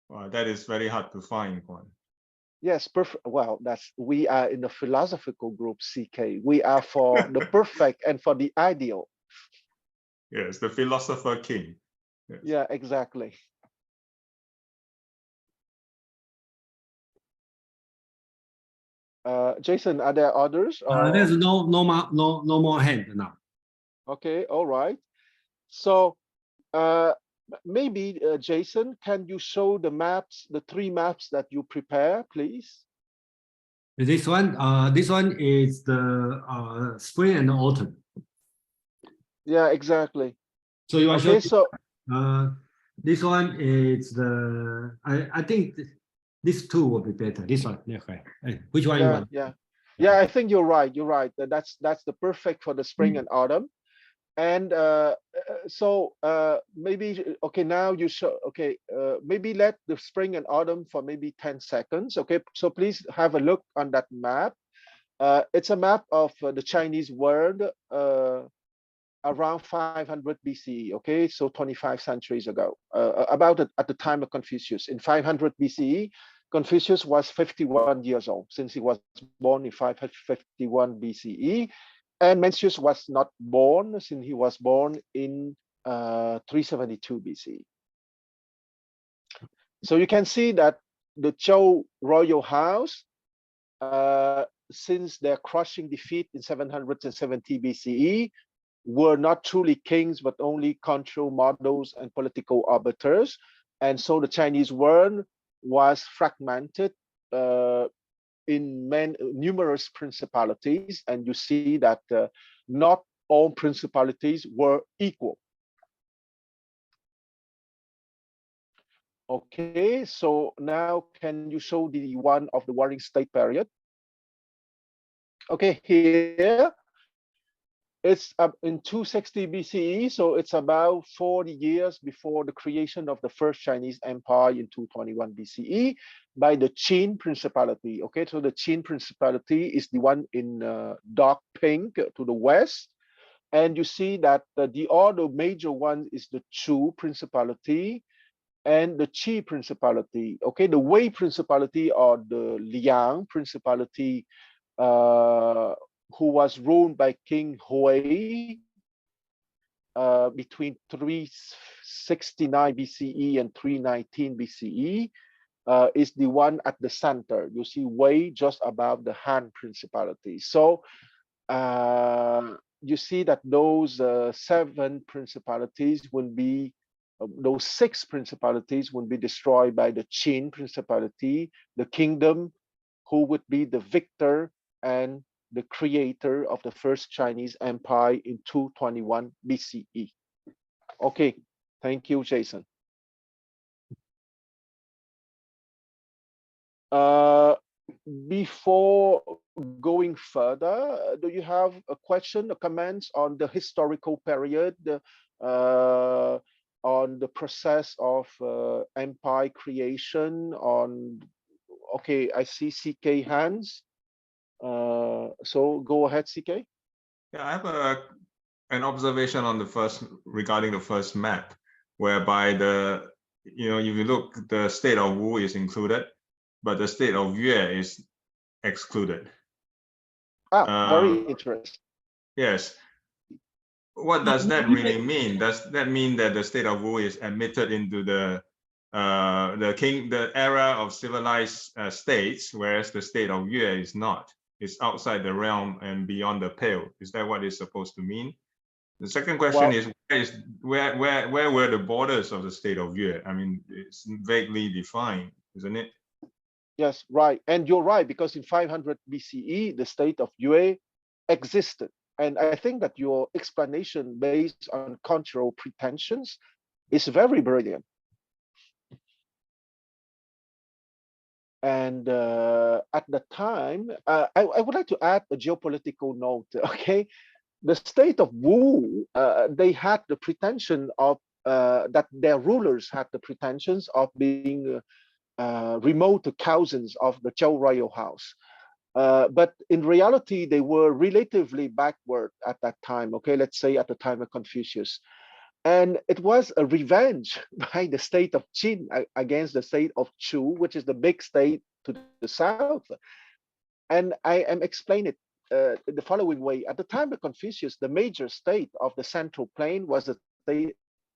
Wow, that is very hard to find one. Yes, perfect. Well, we are in the philosophical group, CK. We are for the perfect and for the ideal. Yes, the philosopher king. Yes. Yeah, exactly. Jason, are there others? There's no more hand now. Okay, all right. So maybe Jason, can you show the maps, the three maps that you prepare, please? This one is the spring and autumn. Yeah, exactly. So you want okay, to show this one is the I think this two will be better. This one, okay. Which one you want? Yeah, I think you're right. You're right. That's the perfect for the spring and autumn. And so maybe, okay, now you show, okay, maybe let the spring and autumn for maybe 10 seconds. Okay, so please have a look on that map. It's a map of the Chinese world around 500 BCE, okay, so 25 centuries ago, about at the time of Confucius. In 500 BCE, Confucius was 51 years old, since he was born in 551 BCE. And Mencius was not born, since he was born in 372 BCE. So you can see that the Zhou royal house, since their crushing defeat in 770 BCE, were not truly kings, but only control models and political arbiters. And so the Chinese world was fragmented in numerous principalities. And you see that not all principalities were equal. Okay, so now can you show the one of the Warring State period? Okay, here it's up in 260 BCE, so it's about 40 years before the creation of the first Chinese empire in 221 BCE by the Qin Principality. Okay, so the Qin Principality is the one in dark pink to the west. And you see that the other major one is the Chu Principality and the Qi Principality. Okay, the Wei Principality or the Liang Principality, who was ruled by King Hui between 369 BCE and 319 BCE, is the one at the center. You see Wei just above the Han Principality. So you see that those 7 principalities will be, those 6 principalities will be destroyed by the Qin Principality, the kingdom who would be the victor and the creator of the first Chinese empire in 221 BCE. Okay, thank you, Jason. Before going further, do you have a question or comments on the historical period, on the process of empire creation? Okay, I see CK hands. So go ahead, CK. Yeah, I have an observation on the first, regarding the first map, whereby if you look, the state of Wu is included, but the state of Yue is excluded. Very interesting. Yes. What does that really mean? Does that mean that the state of Wu is admitted into the era of civilized states, whereas the state of Yue is not? It's outside the realm and beyond the pale. Is that what it's supposed to mean? The second question is where were the borders of the state of Yue? I mean, it's vaguely defined, isn't it? Yes, right. And you're right, because in 500 BCE, the state of Yue existed. And I think that your explanation based on cultural pretensions is very brilliant. And at the time, I would like to add a geopolitical note, okay? The state of Wu, they had the pretension of, that their rulers had the pretensions of being remote cousins of the Zhou royal house. But in reality, they were relatively backward at that time, okay? Let's say at the time of Confucius. And it was a revenge by the state of Qin against the state of Chu, which is the big state to the south. And I am explaining it the following way. At the time of Confucius, the major state of the central plain was the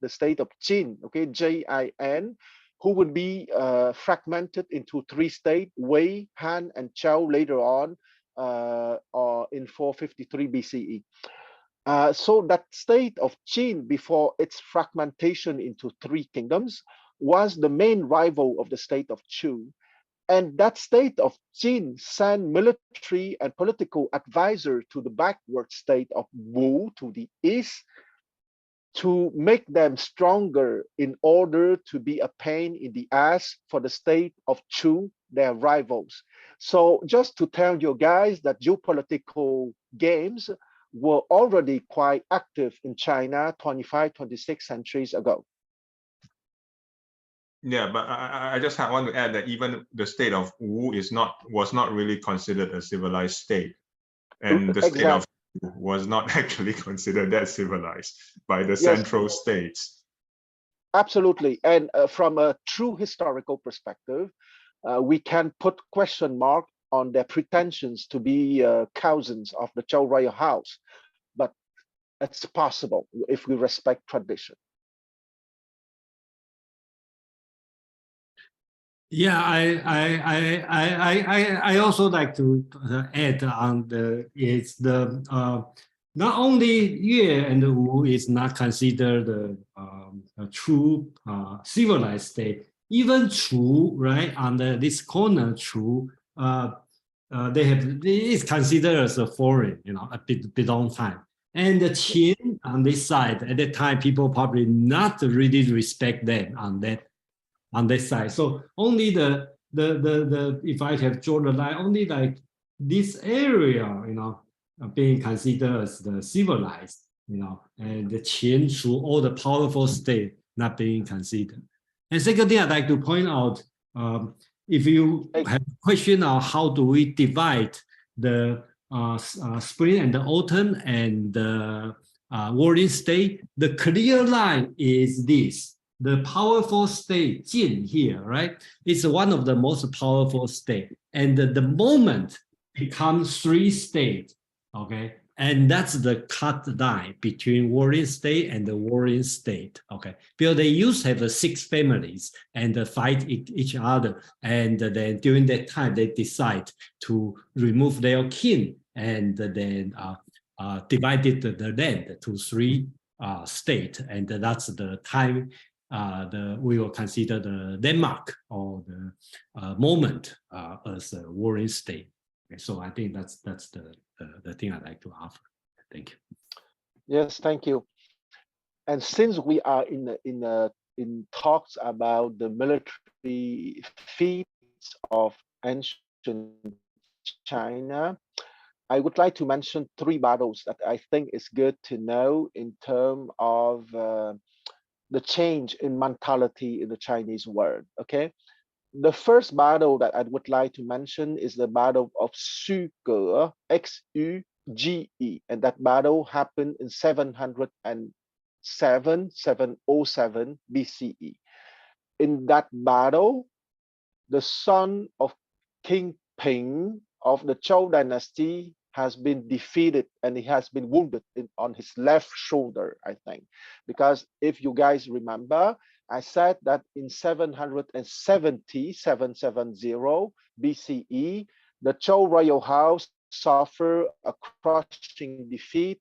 state of Qin, okay, Jin, who would be fragmented into 3 states, Wei, Han, and Zhou later on in 453 BCE. So that state of Qin, before its fragmentation into 3 kingdoms, was the main rival of the state of Chu. And that state of Qin sent military and political advisor to the backward state of Wu to the east to make them stronger in order to be a pain in the ass for the state of Chu, their rivals. So just to tell you guys that geopolitical games were already quite active in China 25, 26 centuries ago. Yeah, but I just want to add that even the state of Wu was not really considered a civilized state, and the state of Wu was not actually considered that civilized by the central states. Absolutely, and from a true historical perspective, we can put question mark on their pretensions to be cousins of the Zhou royal house, but it's possible if we respect tradition. Yeah, I also like to add on not only Yue and Wu is not considered a true civilized state. Even Chu, right, on this corner, Chu, it is considered as a foreign, a bit long time. And the Qin on this side, at that time, people probably not really respect them on that side. So only the if I have drawn the line, only like this area, being considered as the civilized, and the Qin Chu, all the powerful state not being considered. And second thing I'd like to point out, if you have a question on how do we divide the spring and the autumn and the warring state, the clear line is this. The powerful state, Jin here, right? It's one of the most powerful state. And the moment becomes 3 states, okay? And that's the cut line between warring state and the warring state, okay? Because they used to have 6 families and fight each other. And then during that time, they decide to remove their kin and then divided the land to 3 states. And that's the time we will consider the landmark or the moment as a warring state. Okay, so I think that's the thing I'd like to offer. Thank you. Yes, thank you. And since we are in talks about the military feats of ancient China, I would like to mention 3 battles that I think is good to know in terms of the change in mentality in the Chinese world. Okay, the first battle that I would like to mention is the Battle of Xuge, X-U-G-E, and that battle happened in 707 BCE. In that battle, the son of King Ping of the Zhou dynasty has been defeated, and he has been wounded on his left shoulder, I think. Because if you guys remember, I said that in 770 BCE, the Zhou royal house suffered a crushing defeat,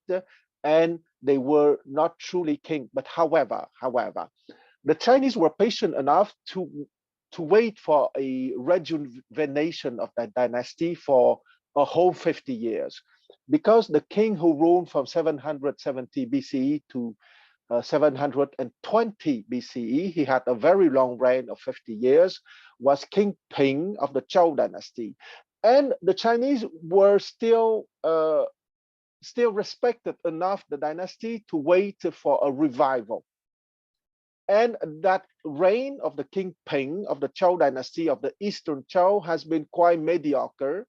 and they were not truly king. But however, the Chinese were patient enough to wait for a rejuvenation of that dynasty for a whole 50 years, because the king who ruled from 770 BCE to 720 BCE, he had a very long reign of 50 years, was King Ping of the Zhou dynasty. And the Chinese were still respected enough the dynasty to wait for a revival. And that reign of the King Ping of the Zhou dynasty of the Eastern Zhou has been quite mediocre.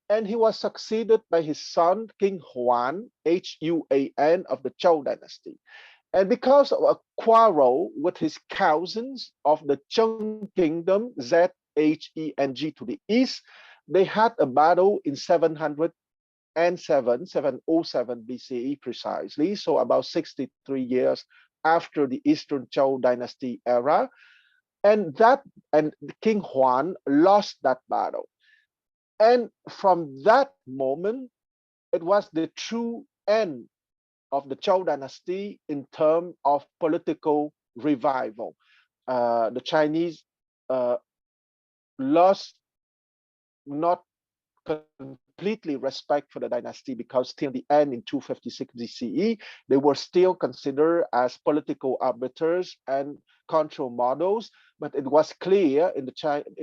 And he was succeeded by his son, King Huan, H-U-A-N, of the Zhou dynasty. And because of a quarrel with his cousins of the Zheng kingdom, Z-H-E-N-G to the east, they had a battle in 707 BCE precisely, so about 63 years after the Eastern Zhou dynasty era. And King Huan lost that battle. And from that moment, it was the true end of the Zhou dynasty in terms of political revival. The Chinese lost not completely respect for the dynasty, because till the end in 256 BCE, they were still considered as political arbiters and control models. But it was clear in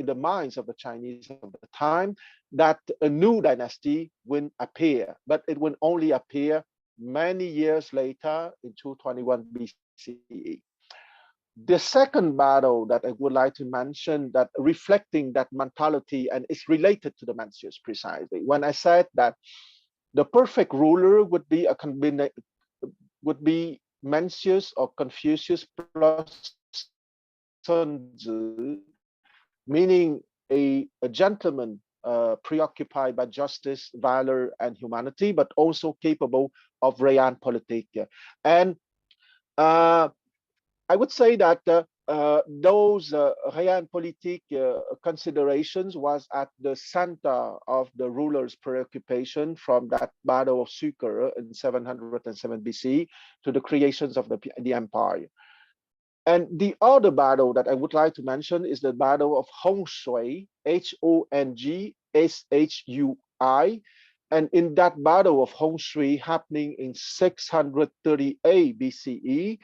the minds of the Chinese of the time that a new dynasty will appear, but it will only appear many years later in 221 BCE. The second battle that I would like to mention, that reflecting that mentality and is related to the Mencius precisely. When I said that the perfect ruler would be a Mencius or Confucius plus Mengzi, meaning a gentleman preoccupied by justice, valor, and humanity, but also capable of realpolitik. And I would say that those realpolitik considerations was at the center of the ruler's preoccupation from that Battle of Suker in 707 BC to the creations of the empire. And the other battle that I would like to mention is the Battle of Hongshui, Hongshui. And in that Battle of Hongshui happening in 638 BCE,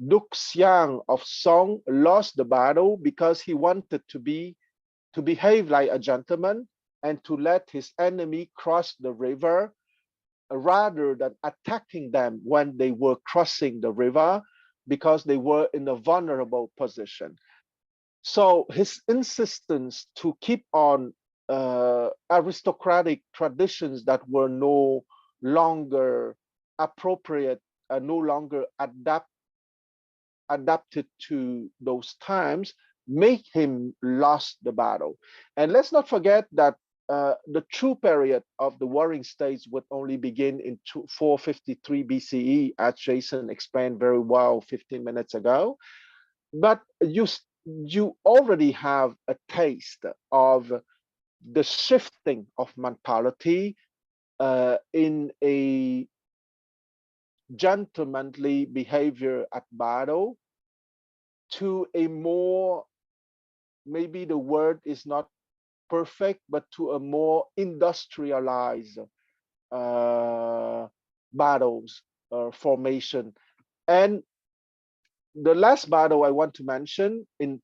Duke Xiang of Song lost the battle because he wanted to behave like a gentleman and to let his enemy cross the river rather than attacking them when they were crossing the river, because they were in a vulnerable position. So his insistence to keep on aristocratic traditions that were no longer appropriate, no longer adapted to those times, make him lost the battle. And let's not forget that the true period of the warring states would only begin in 453 BCE, as Jason explained very well 15 minutes ago. But you already have a taste of the shifting of mentality in a gentlemanly behavior at battle to a more, maybe the word is not perfect, but to a more industrialized battles formation. And the last battle I want to mention in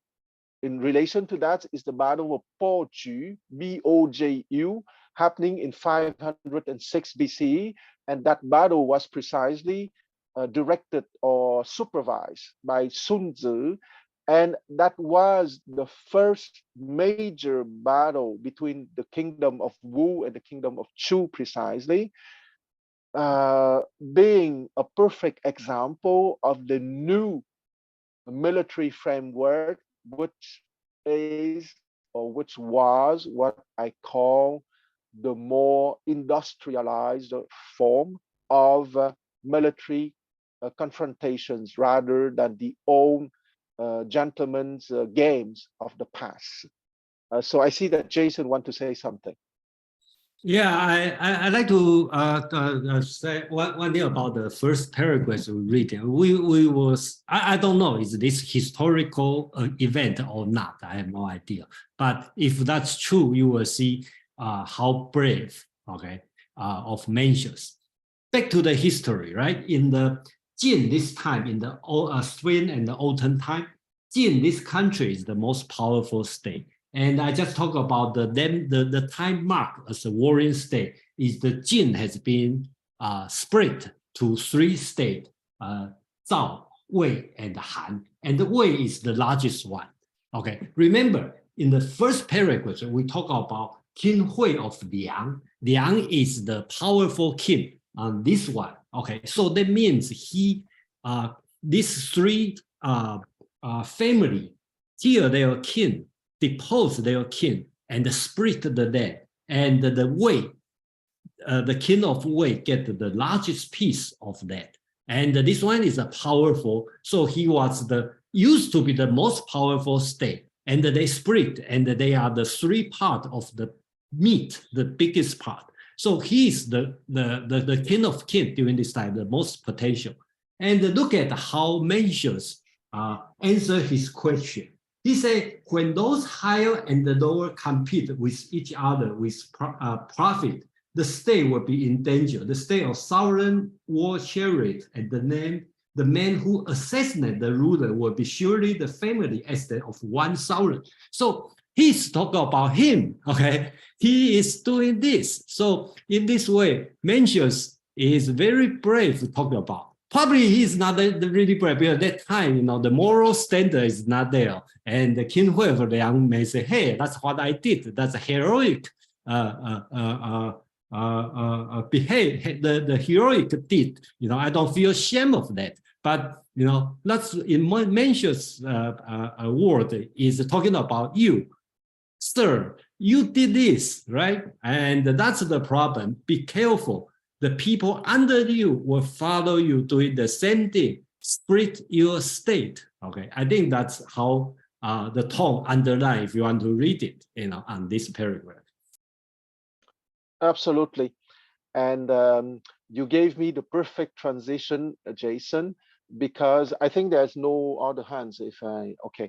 relation to that is the Battle of Boju, B-O-J-U, happening in 506 BCE. And that battle was precisely directed or supervised by Sun Tzu. And that was the first major battle between the kingdom of Wu and the kingdom of Chu precisely, being a perfect example of the new military framework, which is or which was what I call the more industrialized form of military confrontations rather than the old gentlemen's games of the past. So I see that Jason wants to say something. Yeah, I'd like to say one thing about the first paragraph we read. I don't know, is this historical event or not? I have no idea. But if that's true, you will see how brave, okay, of Mencius. Back to the history, right? In the Jin, this time in the spring and the autumn time, Jin, this country is the most powerful state. And I just talk about the time mark as a warring state is the Jin has been split to 3 states, Zhao, Wei, and Han. And the Wei is the largest one. Okay, remember in the first paragraph, we talk about King Hui of Liang. Liang is the powerful king on this one. Okay, so that means these 3 family kill their king, depose their king, and split the land. And the Wei, the king of Wei, get the largest piece of that. And this one is a powerful, so he was used to be the most powerful state. And they split, and they are the 3 parts of the meat, the biggest part. So he's the king of king during this time, the most potential. And look at how Mencius answer his question. He said, when those higher and the lower compete with each other with profit, the state will be in danger. The state of sovereign war chariot, and the man who assassinate the ruler will be surely the family estate of one sovereign. So he's talking about him, okay? He is doing this. So in this way, Mencius is very brave to talk about. Probably he's not really brave, because at that time, the moral standard is not there. And the King Hui of Liang may say, hey, that's what I did. That's a heroic behave, the heroic deed. I don't feel shame of that. But, that's in Mencius word is talking about you. Sir, you did this, right? And that's the problem. Be careful. The people under you will follow you doing the same thing. Split your state. Okay, I think that's how the tone underline, if you want to read it, on this paragraph. Absolutely. And you gave me the perfect transition, Jason, because I think there's no other hands if okay.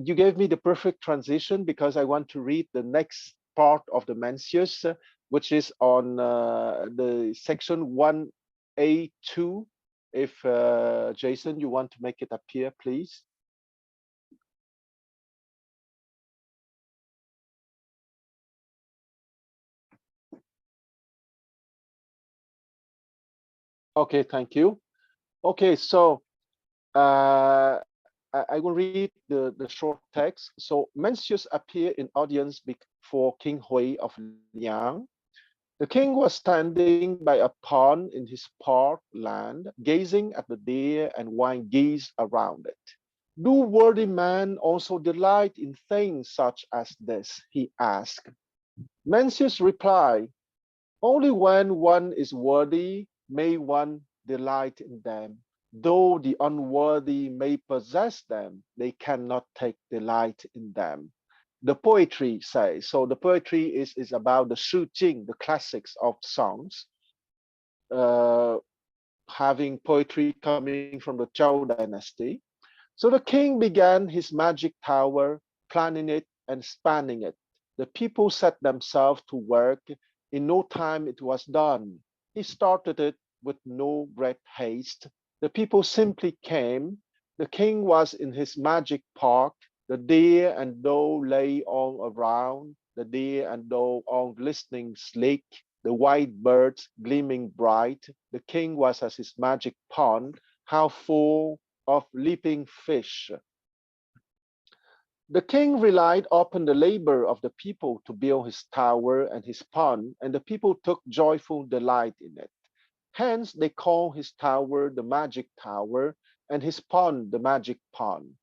You gave me the perfect transition because I want to read the next part of the Mencius, which is on the section 1A2. If Jason, you want to make it appear, please. Okay, thank you. Okay, so I will read the short text. So Mencius appeared in audience before King Hui of Liang. The king was standing by a pond in his park land, gazing at the deer and wild geese around it. Do worthy men also delight in things such as this? He asked. Mencius replied, only when one is worthy may one delight in them. Though the unworthy may possess them, they cannot take delight in them. The poetry says, so the poetry is about the Shu Jing, the classics of songs, having poetry coming from the Zhou dynasty. So the king began his magic tower, planning it and spanning it. The people set themselves to work. In no time it was done. He started it with no great haste. The people simply came. The king was in his magic park. The deer and doe lay all around. The deer and doe on glistening slate. The white birds gleaming bright. The king was at his magic pond. How full of leaping fish. The king relied upon the labor of the people to build his tower and his pond, and the people took joyful delight in it. Hence, they call his tower the magic tower and his pond the magic pond,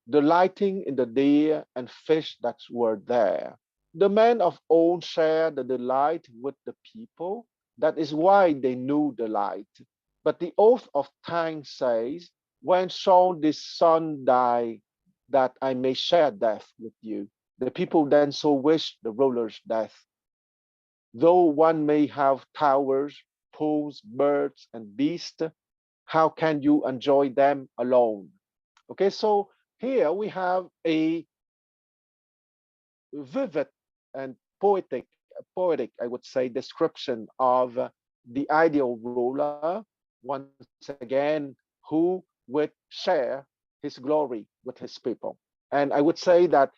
delighting in the deer and fish that were there. The men of old shared the delight with the people. That is why they knew delight. But the oath of time says, when shall this son die, that I may share death with you? The people then so wish the ruler's death. Though one may have towers, pools, birds, and beasts, how can you enjoy them alone? Okay, so here we have a vivid and poetic, I would say, description of the ideal ruler, once again, who would share his glory with his people. And I would say that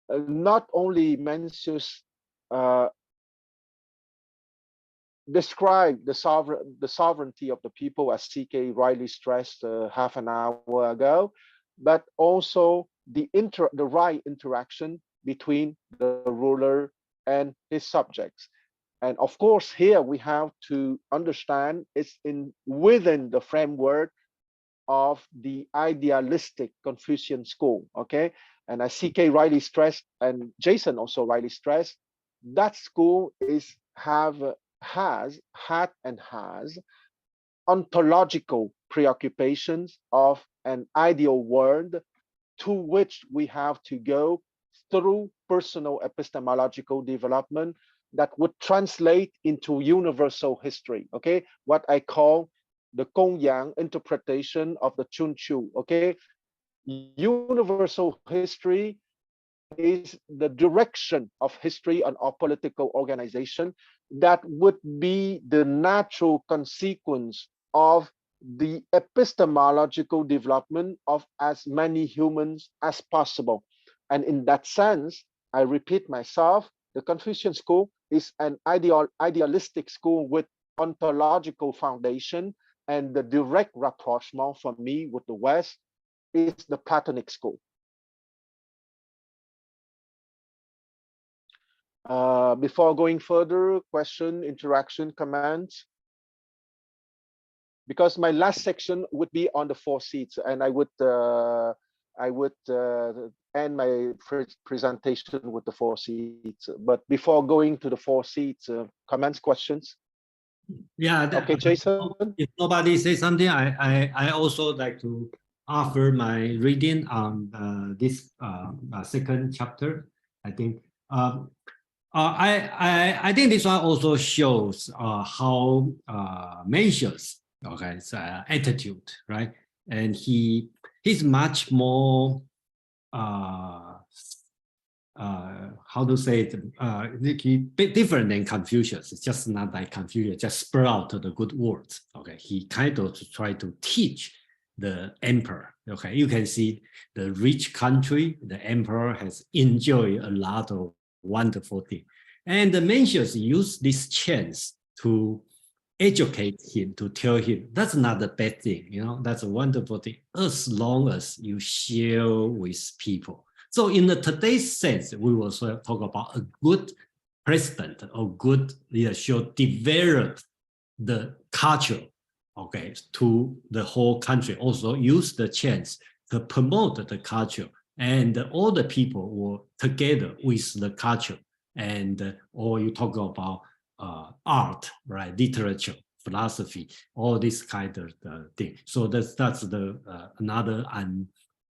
not only Mencius describe the sovereignty of the people, as CK rightly stressed half an hour ago, but also the right interaction between the ruler and his subjects. And of course, here we have to understand it's within the framework of the idealistic Confucian school, okay? And as CK rightly stressed, and Jason also rightly stressed, that school has had and has ontological preoccupations of an ideal world to which we have to go through personal epistemological development that would translate into universal history, okay? What I call the Gongyang interpretation of the Chunchu, okay? Universal history is the direction of history and our political organization that would be the natural consequence of the epistemological development of as many humans as possible. And in that sense, I repeat myself, the Confucian school is an idealistic school with ontological foundation and the direct rapprochement for me with the West is the Platonic school. Before going further, question, interaction, comments? Because my last section would be on the 4 seats, and I would end my presentation with the 4 seats. But before going to the 4 seats, comments, questions? Yeah. Okay, Jason. If nobody says something, I also like to offer my reading on this second chapter. I think I think this one also shows how Mencius, okay, attitude, right? And he's much more how to say it, different than Confucius. It's just not like Confucius, just spur out the good words. Okay, he kind of try to teach the emperor. Okay, you can see the rich country, the emperor has enjoyed a lot of wonderful things. And the Mencius used this chance to educate him, to tell him that's not a bad thing, you know, that's a wonderful thing, as long as you share with people. So in the today's sense, we will talk about a good president or good leadership develop the culture, okay, to the whole country. Also use the chance to promote the culture, and all the people were together with the culture. And or you talk about art, right, literature, philosophy, all this kind of thing. So that's the another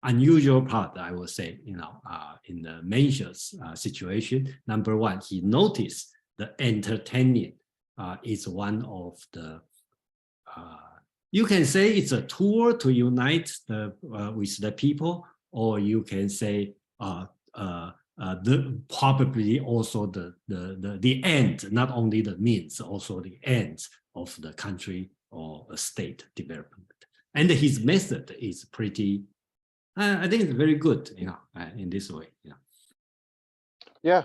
unusual part, I would say, you know, in the Mencius situation. Number one, he noticed the entertaining is one of the you can say it's a tool to unite with the people, or you can say probably also the end, not only the means, also the ends of the country or a state development. And his method is pretty, I think it's very good, you know, in this way. You know. Yeah,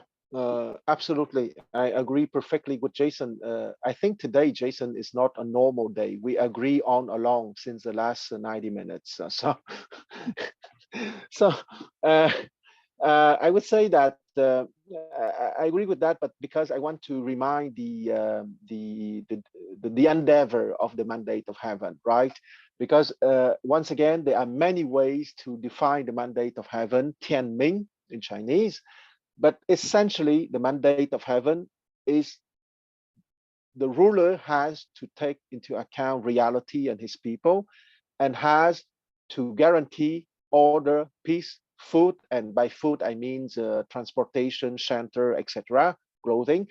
absolutely. I agree perfectly with Jason. I think today, Jason, is not a normal day. We agree on along since the last 90 minutes. I would say that I agree with that, but because I want to remind the endeavor of the mandate of heaven, right? Because once again, there are many ways to define the mandate of heaven, Tianming in Chinese, but essentially the mandate of heaven is the ruler has to take into account reality and his people, and has to guarantee order, peace, food, and by food I mean transportation, shelter, etc., clothing,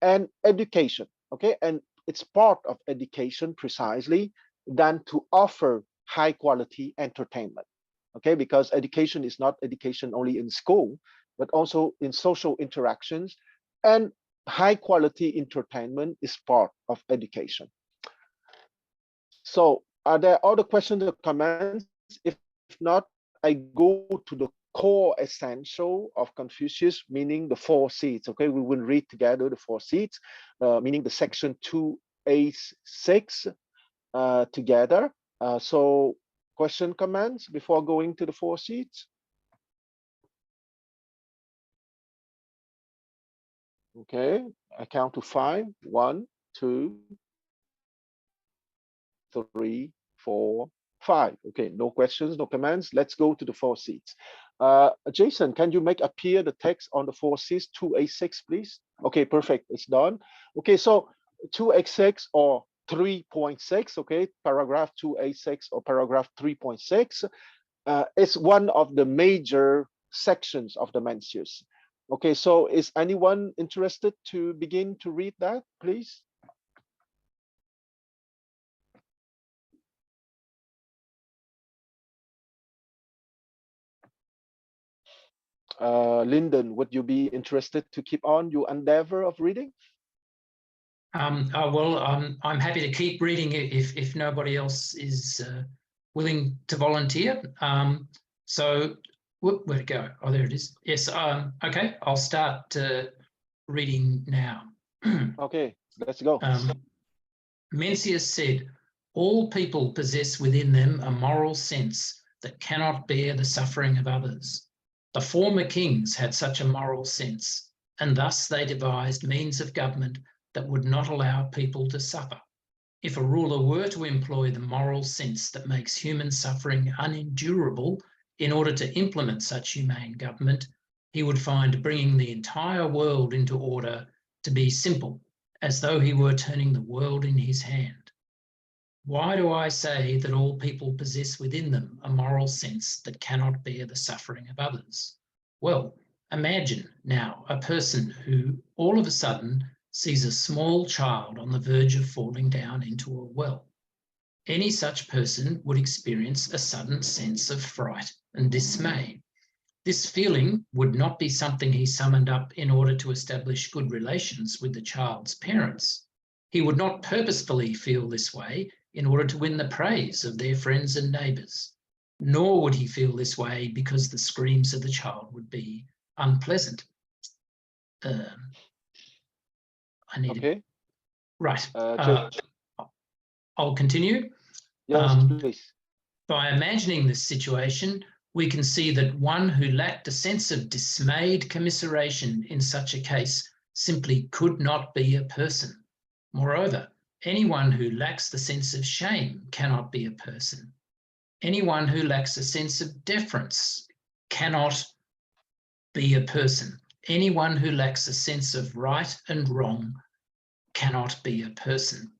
and education. Okay, and it's part of education precisely than to offer high quality entertainment. Okay, because education is not education only in school, but also in social interactions, and high quality entertainment is part of education. So are there other questions or comments? If not, I go to the core essential of Confucius, meaning the 4 seats. Okay, we will read together the 4 seats, meaning the section 2A6 together. So question, comments before going to the 4 seats? Okay, I count to 5. 1, 2, 3, 4, 5. Okay, no questions, no comments. Let's go to the 4 seats. Jason, can you make appear the text on the 4 seats 2A6, please? Okay, perfect. It's done. Okay, so 2A6 or 3.6. Okay, paragraph 2A6 or paragraph 3.6 is one of the major sections of the Mencius. Okay, so is anyone interested to begin to read that, please? Lyndon, would you be interested to keep on your endeavor of reading? Well, I'm happy to keep reading it if nobody else is willing to volunteer. So where'd it go? Oh, there it is. Yes. Okay, I'll start reading now. Okay, let's go. Mencius said, all people possess within them a moral sense that cannot bear the suffering of others. The former kings had such a moral sense, and thus they devised means of government that would not allow people to suffer. If a ruler were to employ the moral sense that makes human suffering unendurable in order to implement such humane government, he would find bringing the entire world into order to be simple, as though he were turning the world in his hand. Why do I say that all people possess within them a moral sense that cannot bear the suffering of others? Well, imagine now a person who all of a sudden sees a small child on the verge of falling down into a well. Any such person would experience a sudden sense of fright and dismay. This feeling would not be something he summoned up in order to establish good relations with the child's parents. He would not purposefully feel this way in order to win the praise of their friends and neighbours, nor would he feel this way because the screams of the child would be unpleasant. I need Okay. Right. Just, I'll continue. yes, please. By imagining this situation, we can see that one who lacked a sense of dismayed commiseration in such a case simply could not be a person. Moreover, anyone who lacks the sense of shame cannot be a person. Anyone who lacks a sense of deference cannot be a person. Anyone who lacks a sense of right and wrong cannot be a person.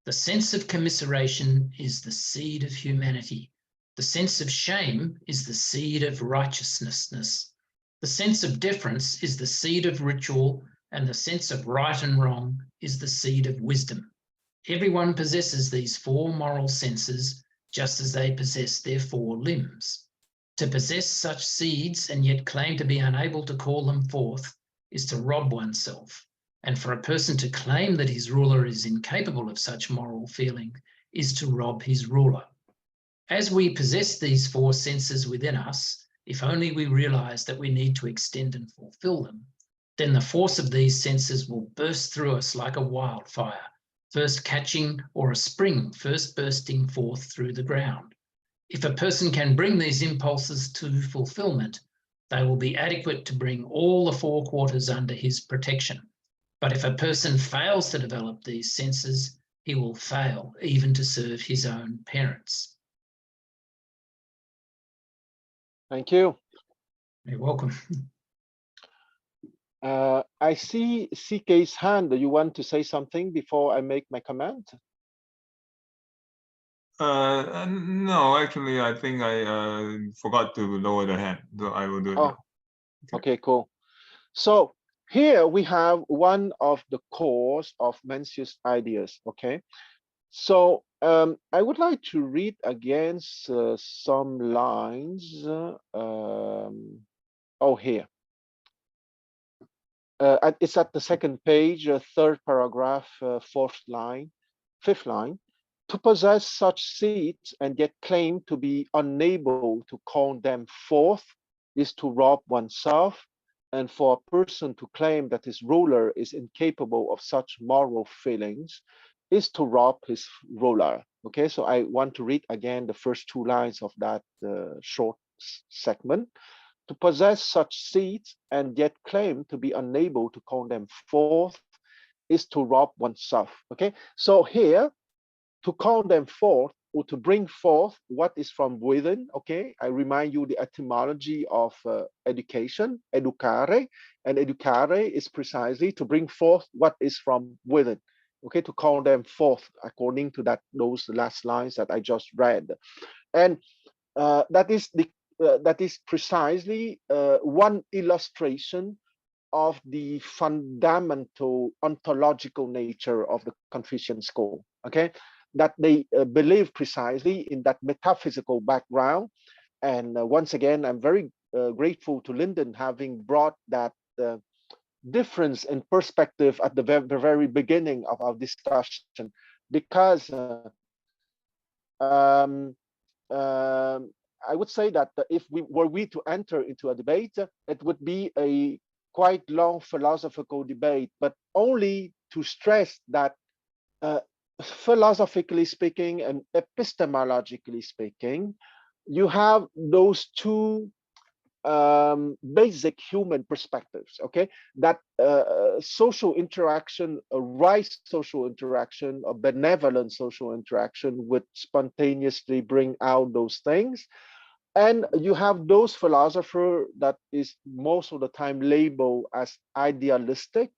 The sense of commiseration is the seed of humanity. The sense of shame is the seed of righteousness. The sense of deference is the seed of ritual, and the sense of right and wrong is the seed of wisdom. Everyone possesses these four moral senses, just as they possess their four limbs. To possess such seeds and yet claim to be unable to call them forth is to rob oneself. And for a person to claim that his ruler is incapable of such moral feeling is to rob his ruler. As we possess these four senses within us, if only we realise that we need to extend and fulfil them, then the force of these senses will burst through us like a wildfire, first catching, or a spring first bursting forth through the ground. If a person can bring these impulses to fulfilment, they will be adequate to bring all the four quarters under his protection. But if a person fails to develop these senses, he will fail even to serve his own parents. Thank you. You're welcome. I see CK's hand. Do you want to say something before I make my comment? No, actually, I think I forgot to lower the hand, so I will do it now. Okay, cool. So here we have one of the cores of Mencius ideas, okay? So I would like to read again some lines. Here. It's at the second page, third paragraph, fourth line, fifth line. To possess such seeds and yet claim to be unable to call them forth is to rob oneself, and for a person to claim that his ruler is incapable of such moral feelings is to rob his ruler. Okay, so I want to read again the first two lines of that short segment. To possess such seeds and yet claim to be unable to call them forth is to rob oneself. Okay, so here, to call them forth or to bring forth what is from within. Okay, I remind you the etymology of education, educare, and educare is precisely to bring forth what is from within. Okay, to call them forth according to those last lines that I just read, and that is precisely one illustration of the fundamental ontological nature of the Confucian school. Okay, that they believe precisely in that metaphysical background. And once again, I'm very grateful to Lyndon having brought that difference in perspective at the very beginning of our discussion, because I would say that if we were to enter into a debate, it would be a quite long philosophical debate, but only to stress that philosophically speaking and epistemologically speaking, you have those two basic human perspectives, okay? That social interaction, a right social interaction, a benevolent social interaction would spontaneously bring out those things. And you have those philosophers that is most of the time labeled as idealistic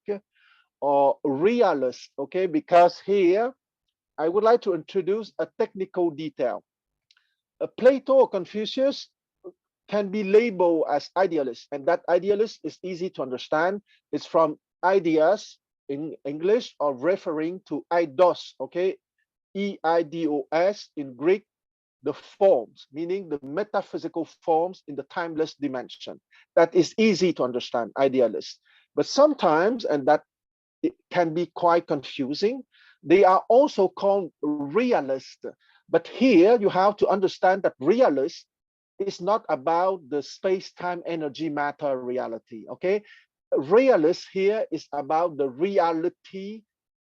or realist, okay? Because here, I would like to introduce a technical detail. Plato or Confucius can be labeled as idealist, and that idealist is easy to understand. It's from ideas in English, or referring to eidos, okay? E-I-D-O-S in Greek, the forms, meaning the metaphysical forms in the timeless dimension. That is easy to understand, idealist. But sometimes, and that it can be quite confusing, they are also called realist. But here you have to understand that realist is not about the space-time energy matter reality, okay? Realist here is about the reality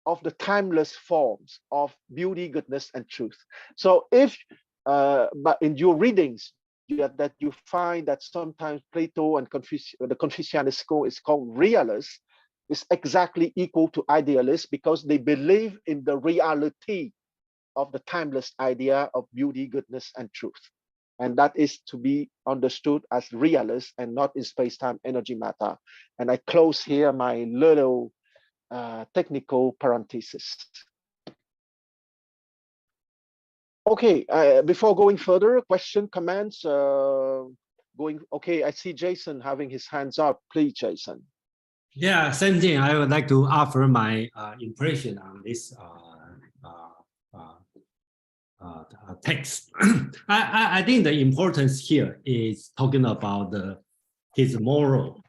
of the timeless forms of beauty, goodness, and truth. So if, but in your readings, that you find that sometimes Plato and the Confucianist school is called realist, is exactly equal to idealist, because they believe in the reality of the timeless idea of beauty, goodness, and truth. And that is to be understood as realist and not in space-time energy matter. And I close here my little technical parenthesis. Okay, before going further, question, comments, okay, I see Jason having his hands up. Please, Jason. Yeah, same thing. I would like to offer my impression on this text. I think the importance here is talking about his moral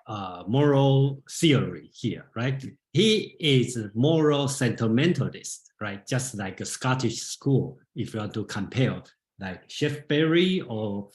theory here, right? He is a moral sentimentalist, right? Just like a Scottish school, if you want to compare, like Shaftesbury or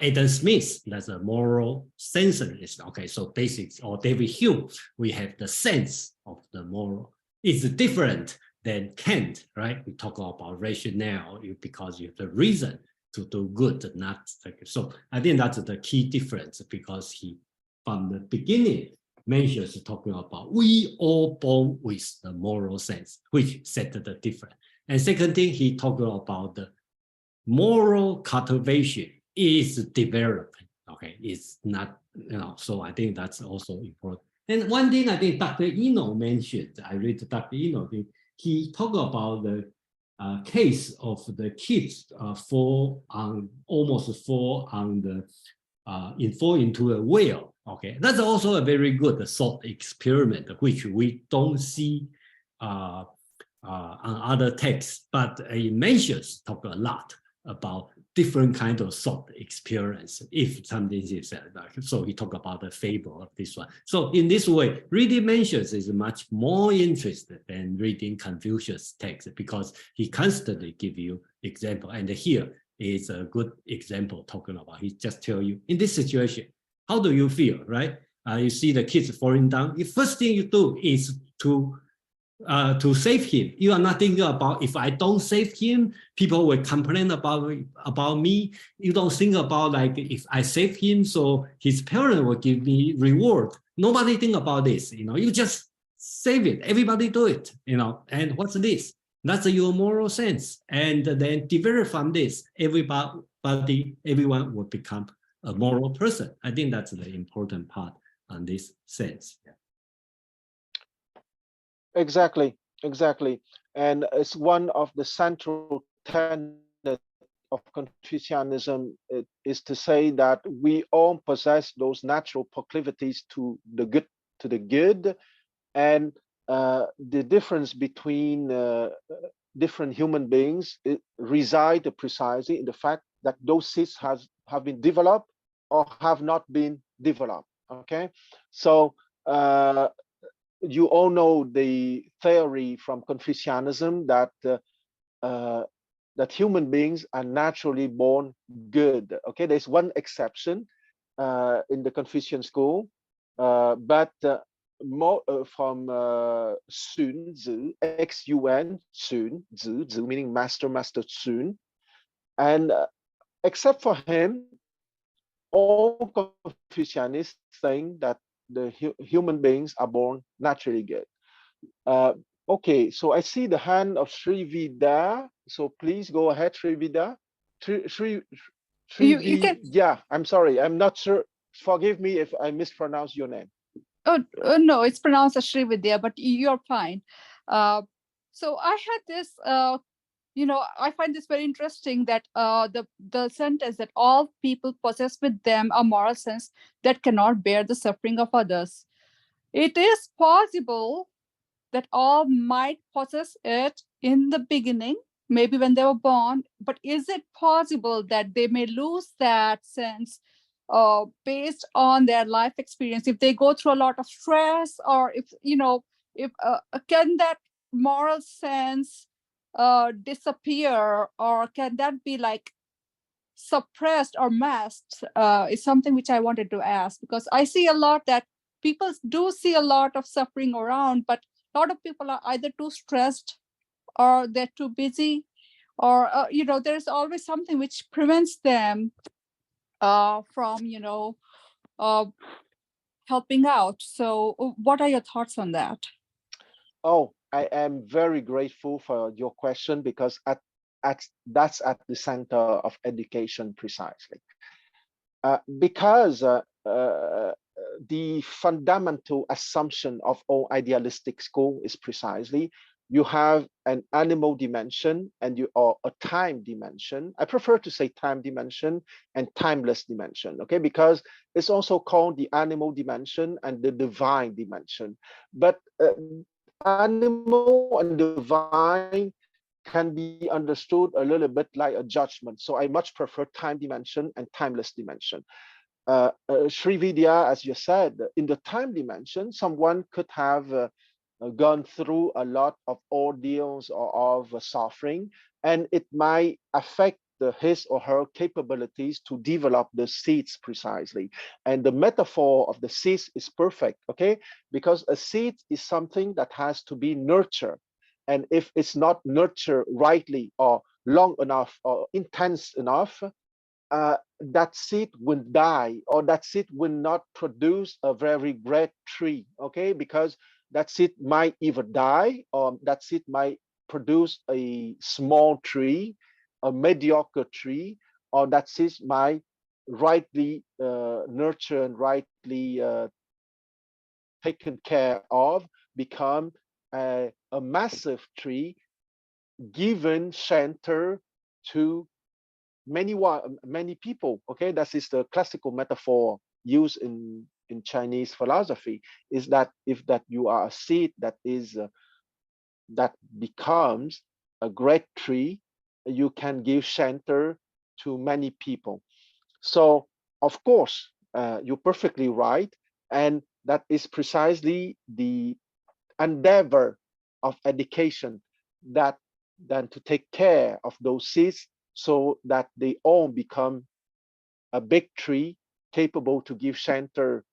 Adam Smith, that's a moral sensualist. Okay, so basics, or David Hume, we have the sense of the moral. It's different than Kant, right? We talk about rationale because you have the reason to do good, not like, so I think that's the key difference, because he, from the beginning, Mencius talking about we all born with the moral sense, which set the difference. And second thing, he talking about the moral cultivation is development. Okay, it's not, so I think that's also important. And one thing I think Dr. Eno mentioned, I read Dr. Eno, he talked about the case of the kids fall into a whale. Okay, that's also a very good thought experiment, which we don't see on other texts, but Mencius talk a lot about different kind of thought experience. If something is so he talked about the fable of this one. So in this way, reading Mencius is much more interested than reading Confucius text, because he constantly give you example. And here is a good example talking about. He just tell you in this situation, how do you feel, right? You see the kids falling down. The first thing you do is to save him. You are not thinking about, if I don't save him, people will complain about me. You don't think about, like, if I save him, so his parents will give me reward. Nobody think about this, you just save it. Everybody do it, and what's this? That's your moral sense. And then develop from this, everyone will become a moral person. I think that's the important part on this sense. Yeah. Exactly. And it's one of the central tenets of Confucianism, is to say that we all possess those natural proclivities to the good, and the difference between different human beings reside precisely in the fact that those seeds have been developed or have not been developed. Okay, so you all know the theory from Confucianism that that human beings are naturally born good. Okay, there's one exception in the Confucian school, but Sun Tzu, X-U-N, Sun Tzu, meaning master Sun. And except for him, all Confucianists think that the human beings are born naturally good. Okay, so I see the hand of Sri Vida. So please go ahead, Sri Vida. You can. Yeah, I'm sorry, I'm not sure. Forgive me if I mispronounce your name. Oh, no, it's pronounced as Sri Vidya, but you're fine. So I had this, I find this very interesting that the sentence that all people possess with them a moral sense that cannot bear the suffering of others. It is possible that all might possess it in the beginning, maybe when they were born, but is it possible that they may lose that sense based on their life experience, if they go through a lot of stress, or if can that moral sense disappear, or can that be like suppressed or masked, is something which I wanted to ask, because I see a lot that people do see a lot of suffering around, but a lot of people are either too stressed or they're too busy, or there's always something which prevents them from helping out. So what are your thoughts on that? Oh, I am very grateful for your question, because that's at the center of education precisely. Because the fundamental assumption of all idealistic school is precisely you have an animal dimension or a time dimension. I prefer to say time dimension and timeless dimension, okay? Because it's also called the animal dimension and the divine dimension. But animal and divine can be understood a little bit like a judgment. So I much prefer time dimension and timeless dimension. Sri Vidya, as you said, in the time dimension, someone could have gone through a lot of ordeals or of suffering, and it might affect his or her capabilities to develop the seeds precisely. And the metaphor of the seeds is perfect, okay? Because a seed is something that has to be nurtured. And if it's not nurtured rightly or long enough or intense enough, that seed will die, or that seed will not produce a very great tree, okay? Because that seed might either die, or that seed might produce a small tree, a mediocre tree, or that seed might rightly nurtured and rightly taken care of, become a massive tree, given shelter to many people, okay? That is the classical metaphor used in Chinese philosophy, is that if that you are a seed that is that becomes a great tree, you can give shelter to many people. So of course, you're perfectly right, and that is precisely the endeavor of education, that then to take care of those seeds so that they all become a big tree capable to give shelter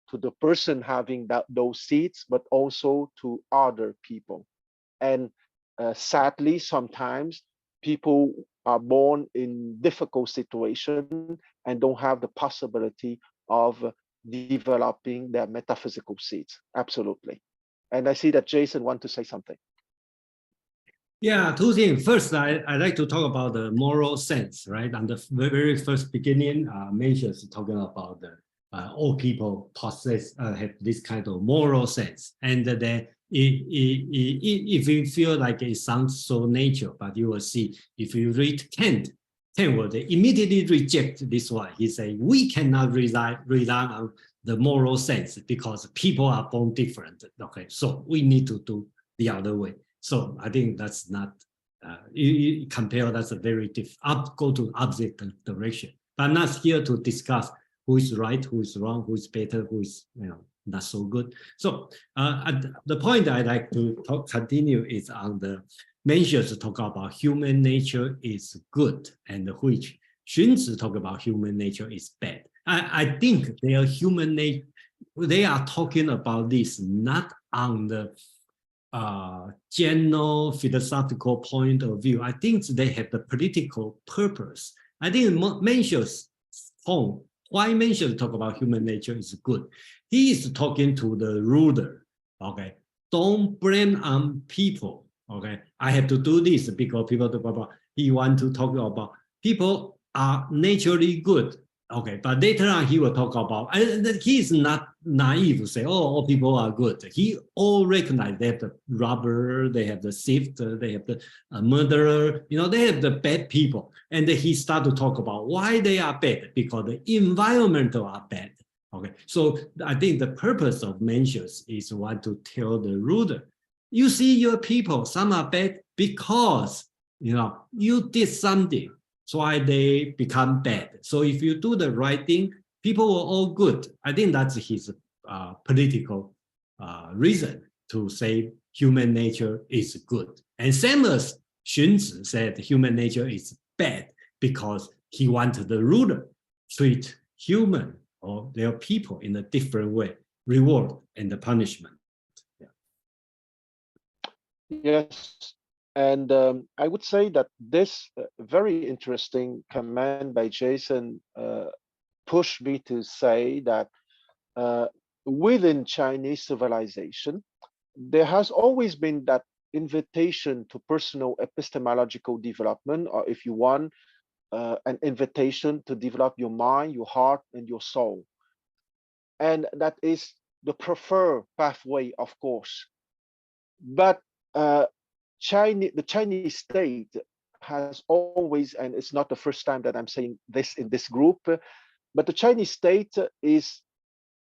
to the person having those seeds, but also to other people. And sadly, sometimes people are born in difficult situations and don't have the possibility of developing their metaphysical seeds. Absolutely. And I see that Jason wants to say something. Yeah, two things. First, I like to talk about the moral sense, right? On the very first beginning, Mencius talking about the all people possess have this kind of moral sense, and then if you feel like it sounds so natural, but you will see if you read Kant will immediately reject this one. He say we cannot rely on the moral sense because people are born different. Okay, so we need to do the other way. So I think that's not, you compare, that's a very go to opposite direction. But I'm not here to discuss who is right, who is wrong, who is better, who is not so good. So the point I'd like to continue is on the Mencius talk about human nature is good, and which Xunzi talk about human nature is bad. I think their human nature, they are talking about this not on the general philosophical point of view. I think they have the political purpose. I think Mencius' point, why Mencius talk about human nature is good. He is talking to the ruler, okay? Don't blame on people, okay? I have to do this because people talk about, he want to talk about people are naturally good, okay? But later on he will talk about, and he is not naive to say, oh, all people are good. He all recognize they have the robber, they have the thief, they have the murderer, you know, they have the bad people. And then he start to talk about why they are bad, because the environmental are bad. Okay, so I think the purpose of Mencius is want to tell the ruler, you see your people, some are bad because, you know, you did something, so why they become bad. So if you do the right thing, people were all good. I think that's his political reason to say human nature is good. And same as Xunzi said human nature is bad because he wanted the ruler treat human or their people in a different way, reward and the punishment. Yeah. Yes, and I would say that this very interesting comment by Jason pushed me to say that within Chinese civilization, there has always been that invitation to personal epistemological development, or if you want, an invitation to develop your mind, your heart, and your soul. And that is the preferred pathway, of course. But the Chinese state has always, and it's not the first time that I'm saying this in this group, but the Chinese state is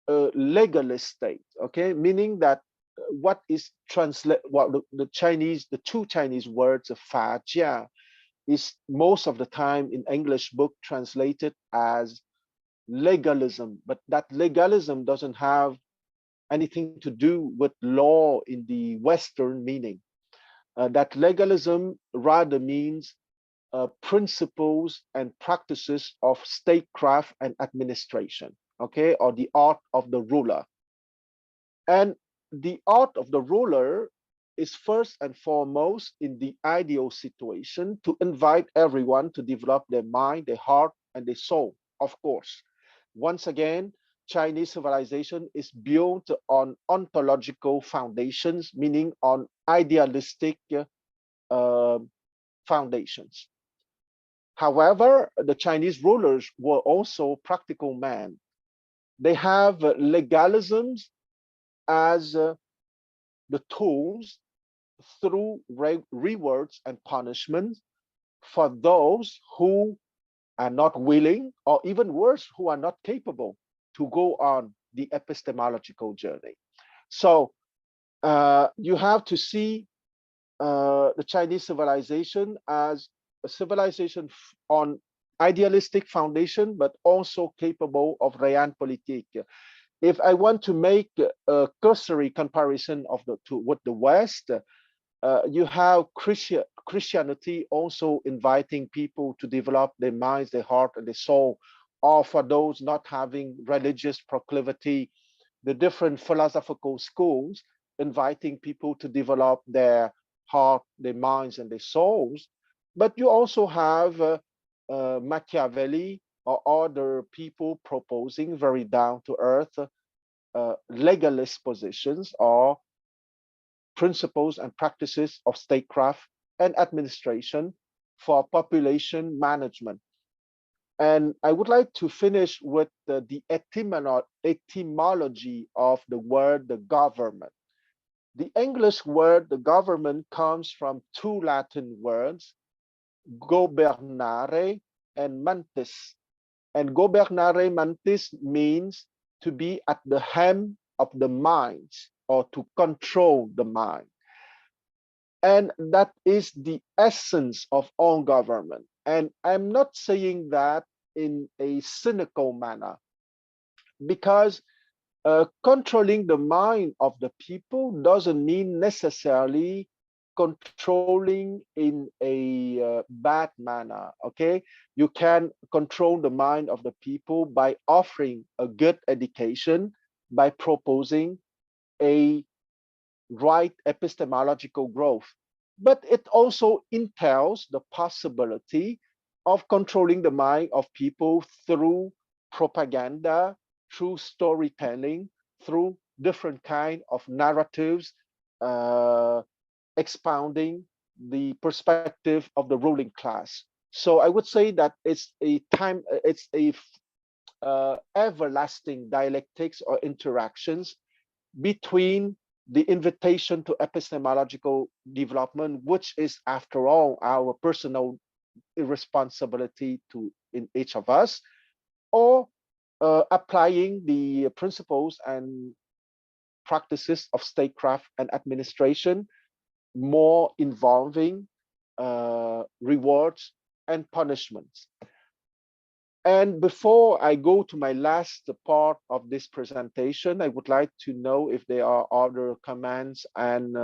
a legalist state, okay? Meaning that what is the two Chinese words of fa jia is most of the time in English book translated as legalism, but that legalism doesn't have anything to do with law in the Western meaning. That legalism rather means principles and practices of statecraft and administration, okay, or the art of the ruler. And the art of the ruler is first and foremost in the ideal situation to invite everyone to develop their mind, their heart, and their soul, of course. Once again, Chinese civilization is built on ontological foundations, meaning on idealistic foundations. However, the Chinese rulers were also practical men. They have legalisms as the tools through rewards and punishments for those who are not willing, or even worse, who are not capable to go on the epistemological journey. So you have to see the Chinese civilization as a civilization on idealistic foundation, but also capable of realpolitik. If I want to make a cursory comparison of with the West, you have Christianity also inviting people to develop their minds, their heart, and their soul, or for those not having religious proclivity, the different philosophical schools inviting people to develop their heart, their minds, and their souls. But you also have Machiavelli or other people proposing very down-to-earth legalist positions or principles and practices of statecraft and administration for population management. And I would like to finish with the etymology of the word the government. The English word the government comes from two Latin words, gobernare and mantis. And gobernare mantis means to be at the helm of the mind or to control the mind. And that is the essence of all government. And I'm not saying that in a cynical manner, because controlling the mind of the people doesn't mean necessarily controlling in a bad manner, okay? You can control the mind of the people by offering a good education, by proposing a right epistemological growth. But it also entails the possibility of controlling the mind of people through propaganda, through storytelling, through different kind of narratives, expounding the perspective of the ruling class. So I would say that it's a everlasting dialectics or interactions between the invitation to epistemological development, which is, after all, our personal responsibility in each of us, or applying the principles and practices of statecraft and administration, more involving rewards and punishments. And before I go to my last part of this presentation, I would like to know if there are other comments and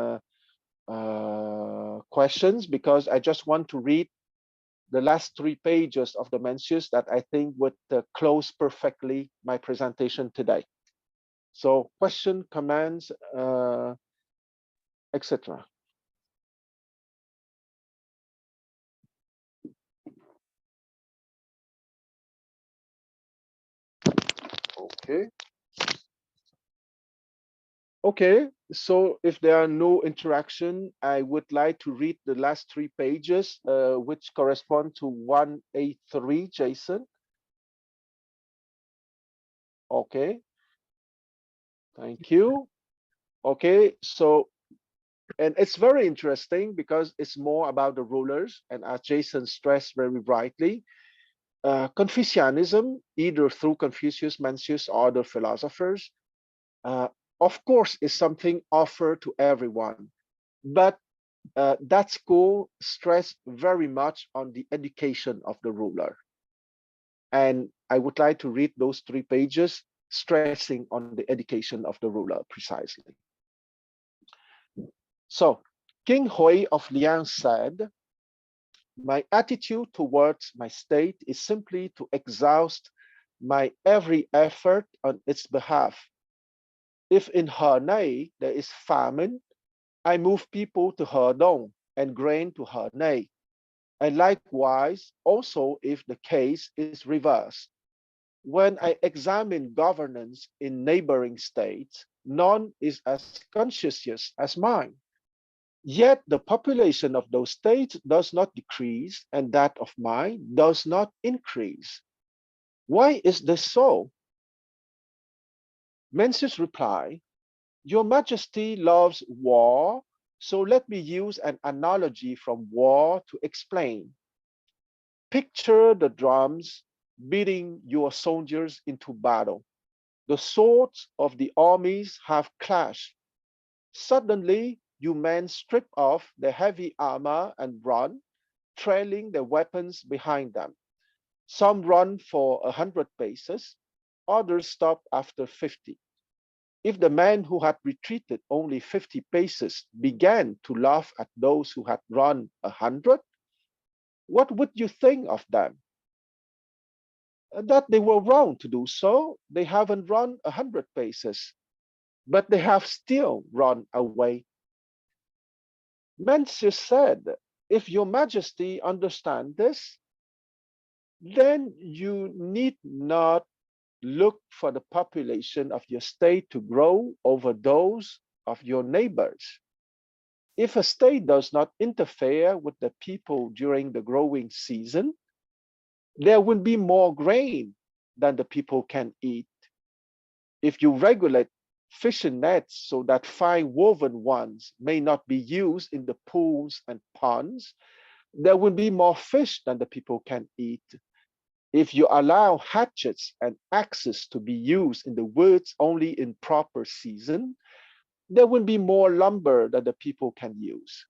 questions, because I just want to read the last 3 pages of the Mencius that I think would close perfectly my presentation today. So question, comments, etc. Okay. Okay, so if there are no interaction, I would like to read the last 3 pages, which correspond to 183, Jason. Okay, thank you. Okay, so, and it's very interesting because it's more about the rulers, and as Jason stressed very rightly, Confucianism, either through Confucius, Mencius, or other philosophers, of course, is something offered to everyone, but that school stressed very much on the education of the ruler. And I would like to read those 3 pages stressing on the education of the ruler precisely. So, King Hui of Liang said, "My attitude towards my state is simply to exhaust my every effort on its behalf. If in Henei there is famine, I move people to Shandong and grain to Henei. And likewise, also if the case is reversed. When I examine governance in neighboring states, none is as conscientious as mine. Yet the population of those states does not decrease, and that of mine does not increase. Why is this so?" Mencius replied, "Your Majesty loves war, so let me use an analogy from war to explain. Picture the drums beating your soldiers into battle. The swords of the armies have clashed. Suddenly, you men strip off their heavy armor and run, trailing their weapons behind them. Some run for 100 paces, others stop after 50. If the men who had retreated only 50 paces began to laugh at those who had run 100, what would you think of them? That they were wrong to do so. They haven't run 100 paces, but they have still run away." Mencius said, "If your Majesty understand this, then you need not look for the population of your state to grow over those of your neighbors. If a state does not interfere with the people during the growing season, there will be more grain than the people can eat. If you regulate fishing nets so that fine woven ones may not be used in the pools and ponds, there will be more fish than the people can eat. If you allow hatchets and axes to be used in the woods only in proper season, there will be more lumber than the people can use.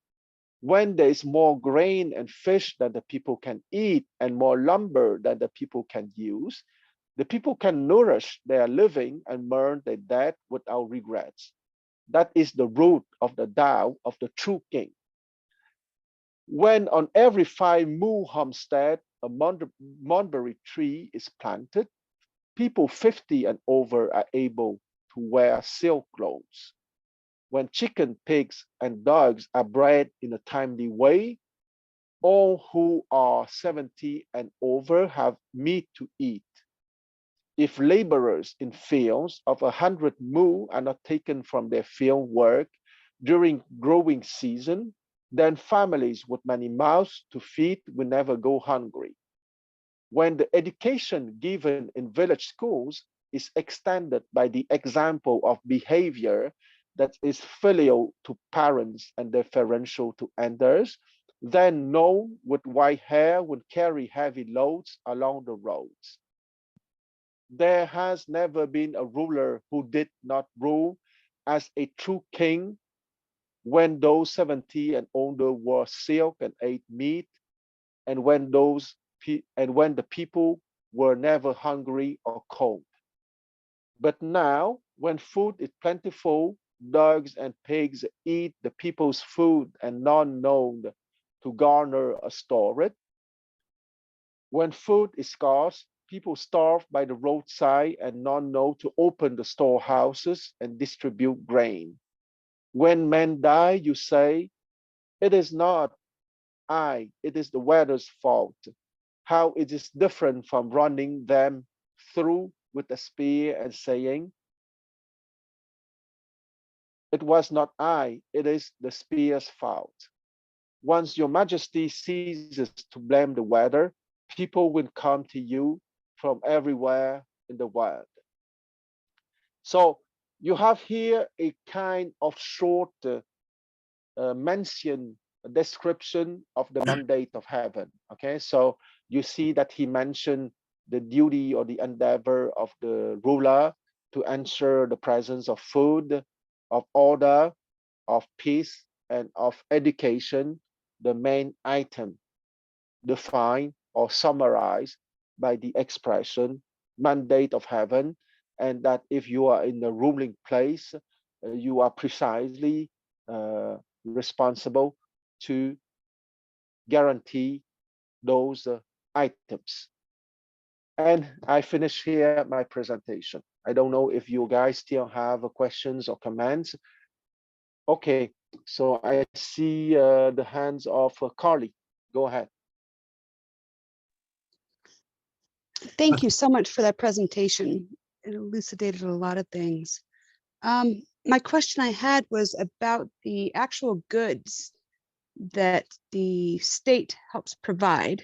When there is more grain and fish than the people can eat and more lumber than the people can use, the people can nourish their living and mourn their dead without regrets. That is the root of the Tao of the true king. When on every 5 moo homestead a mulberry tree is planted, people 50 and over are able to wear silk clothes. When chicken, pigs, and dogs are bred in a timely way, all who are 70 and over have meat to eat. If laborers in fields of 100 mu are not taken from their field work during growing season, then families with many mouths to feed will never go hungry. When the education given in village schools is extended by the example of behavior that is filial to parents and deferential to elders, then no one with white hair will carry heavy loads along the roads. There has never been a ruler who did not rule as a true king when those 70 and older wore silk and ate meat, and when the people were never hungry or cold. But now, when food is plentiful, dogs and pigs eat the people's food and none known to garner or store it. When food is scarce, people starve by the roadside and none know to open the storehouses and distribute grain. When men die, you say, it is not it is the weather's fault. How it is different from running them through with a spear and saying, it was not I, it is the spear's fault. Once your majesty ceases to blame the weather, people will come to you from everywhere in the world. So you have here a kind of short Mencian description of the mandate of heaven. Okay, so you see that he mentioned the duty or the endeavor of the ruler to ensure the presence of food, of order, of peace, and of education, the main item defined or summarized by the expression mandate of heaven, and that if you are in a ruling place, you are precisely responsible to guarantee those items. And I finish here my presentation. I don't know if you guys still have questions or comments. Okay, so I see the hands of Carly. Go ahead. Thank you so much for that presentation. It elucidated a lot of things. My question I had was about the actual goods that the state helps provide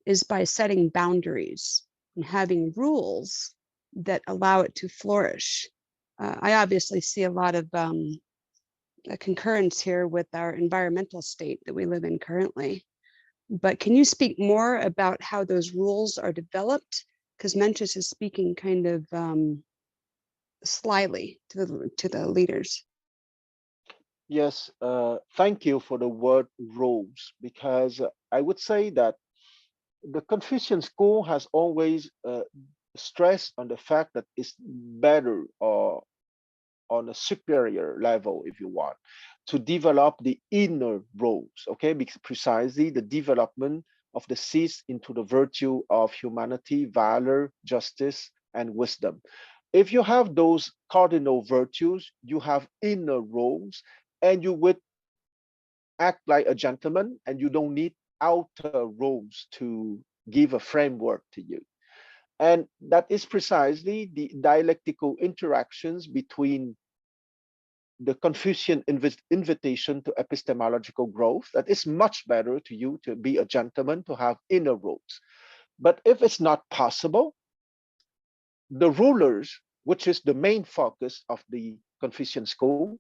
is by setting boundaries and having rules that allow it to flourish. I obviously see a lot of a concurrence here with our environmental state that we live in currently. But can you speak more about how those rules are developed? Because Mencius is speaking kind of slyly to the leaders. Yes, thank you for the word rules, because I would say that the Confucian school has always stressed on the fact that it's better or on a superior level, if you want, to develop the inner rules, okay? Because precisely the development of the seeds into the virtue of humanity, valor, justice, and wisdom. If you have those cardinal virtues, you have inner rules, and you would act like a gentleman, and you don't need outer rules to give a framework to you. And that is precisely the dialectical interactions between the Confucian invitation to epistemological growth, that is much better to you to be a gentleman, to have inner rules. But if it's not possible, the rulers, which is the main focus of the Confucian school,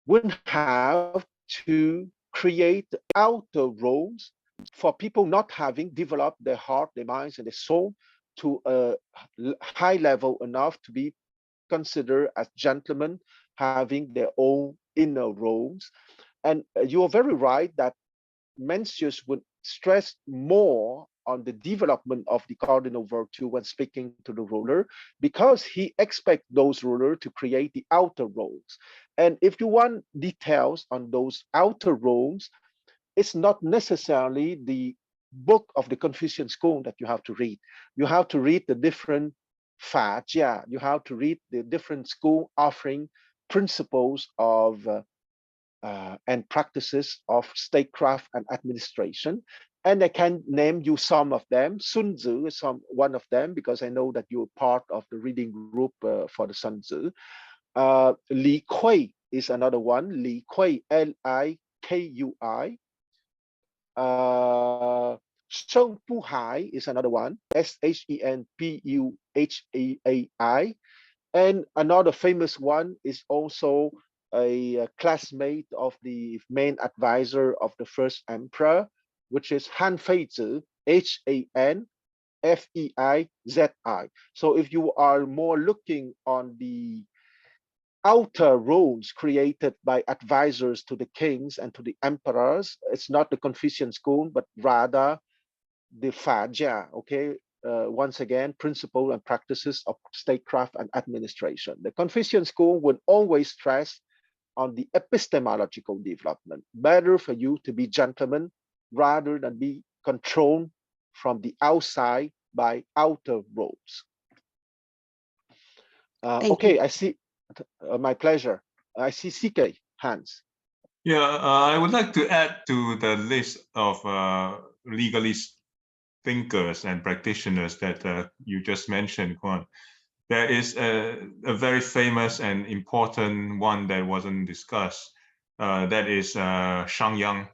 would have to create outer rules for people not having developed their heart, their minds, and their soul to a high level enough to be considered as gentlemen having their own inner roles. And you are very right that Mencius would stress more on the development of the cardinal virtue when speaking to the ruler, because he expects those rulers to create the outer roles. And if you want details on those outer roles, it's not necessarily the book of the Confucian school that you have to read. You have to read the different Fa Jia. You have to read the different school offering principles of and practices of statecraft and administration. And I can name you some of them. Sun Tzu is one of them, because I know that you're part of the reading group for the Sun Tzu. Li Kui is another one. Li Kui, Likui. Sheng Puhai is another one. Shenpuhai. And another famous one is also a classmate of the main advisor of the first emperor, which is Han Feizi, Hanfeizi. So if you are more looking on the outer roles created by advisors to the kings and to the emperors, it's not the Confucian school, but rather the Fa Jia, okay? Once again, principles and practices of statecraft and administration. The Confucian school would always stress on the epistemological development. Better for you to be gentlemen rather than be controlled from the outside by outer roles. Okay, I see. My pleasure. I see CK hands. Yeah, I would like to add to the list of legalist thinkers and practitioners that you just mentioned, Quan. There is a very famous and important one that wasn't discussed. That is Shang Yang.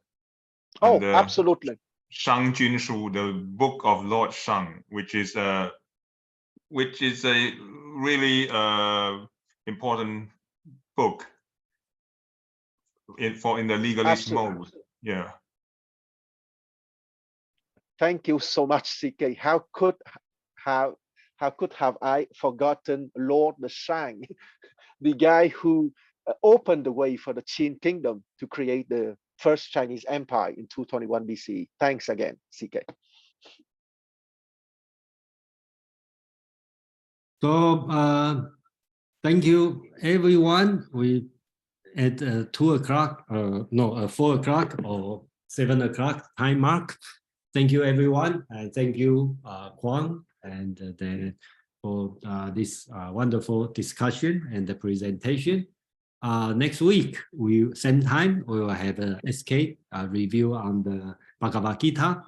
Oh, absolutely. Shang Junshu, the Book of Lord Shang, which is a really important book in the legalist mode. Yeah. Thank you so much, CK. How could have I forgotten Lord Shang, the guy who opened the way for the Qin kingdom to create the first Chinese empire in 221 BCE. Thanks again, CK. So thank you, everyone. We at 2 o'clock, 4 o'clock or 7 o'clock time mark. Thank you, everyone, and thank you, Kwang, and for this wonderful discussion and the presentation. Next week, same time, we will have a SK review on the Bhagavad Gita,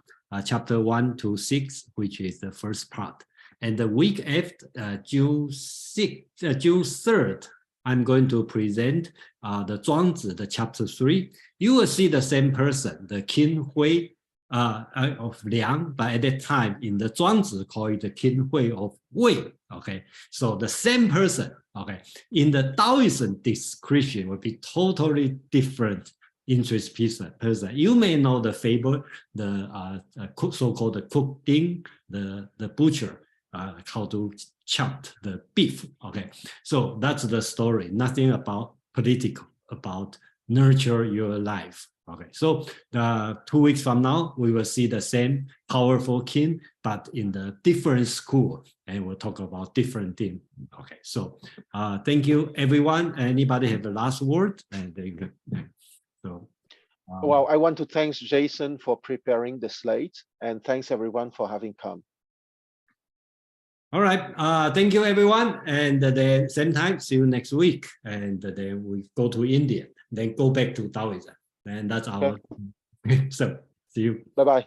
chapter 1 to 6, which is the first part. And the week after, June 3rd, I'm going to present the Zhuangzi, the chapter 3. You will see the same person, the King Hui of Liang, but at that time in the Zhuangzi, call it the King Hui of Wei. Okay, so the same person. Okay, in the Taoism description will be totally different interest person. You may know the fable, the so-called the cook Ding, the butcher, how to chop the beef. Okay, so that's the story. Nothing about political, about nurture your life. Okay, so 2 weeks from now, we will see the same powerful king, but in the different school, and we'll talk about different things. Okay, so thank you, everyone. Anybody have the last word? And so, well, I want to thank Jason for preparing the slate, and thanks everyone for having come. All right, thank you, everyone. And then same time, see you next week. And then we go to India, then go back to Taoism. And that's our, so see you. Bye-bye.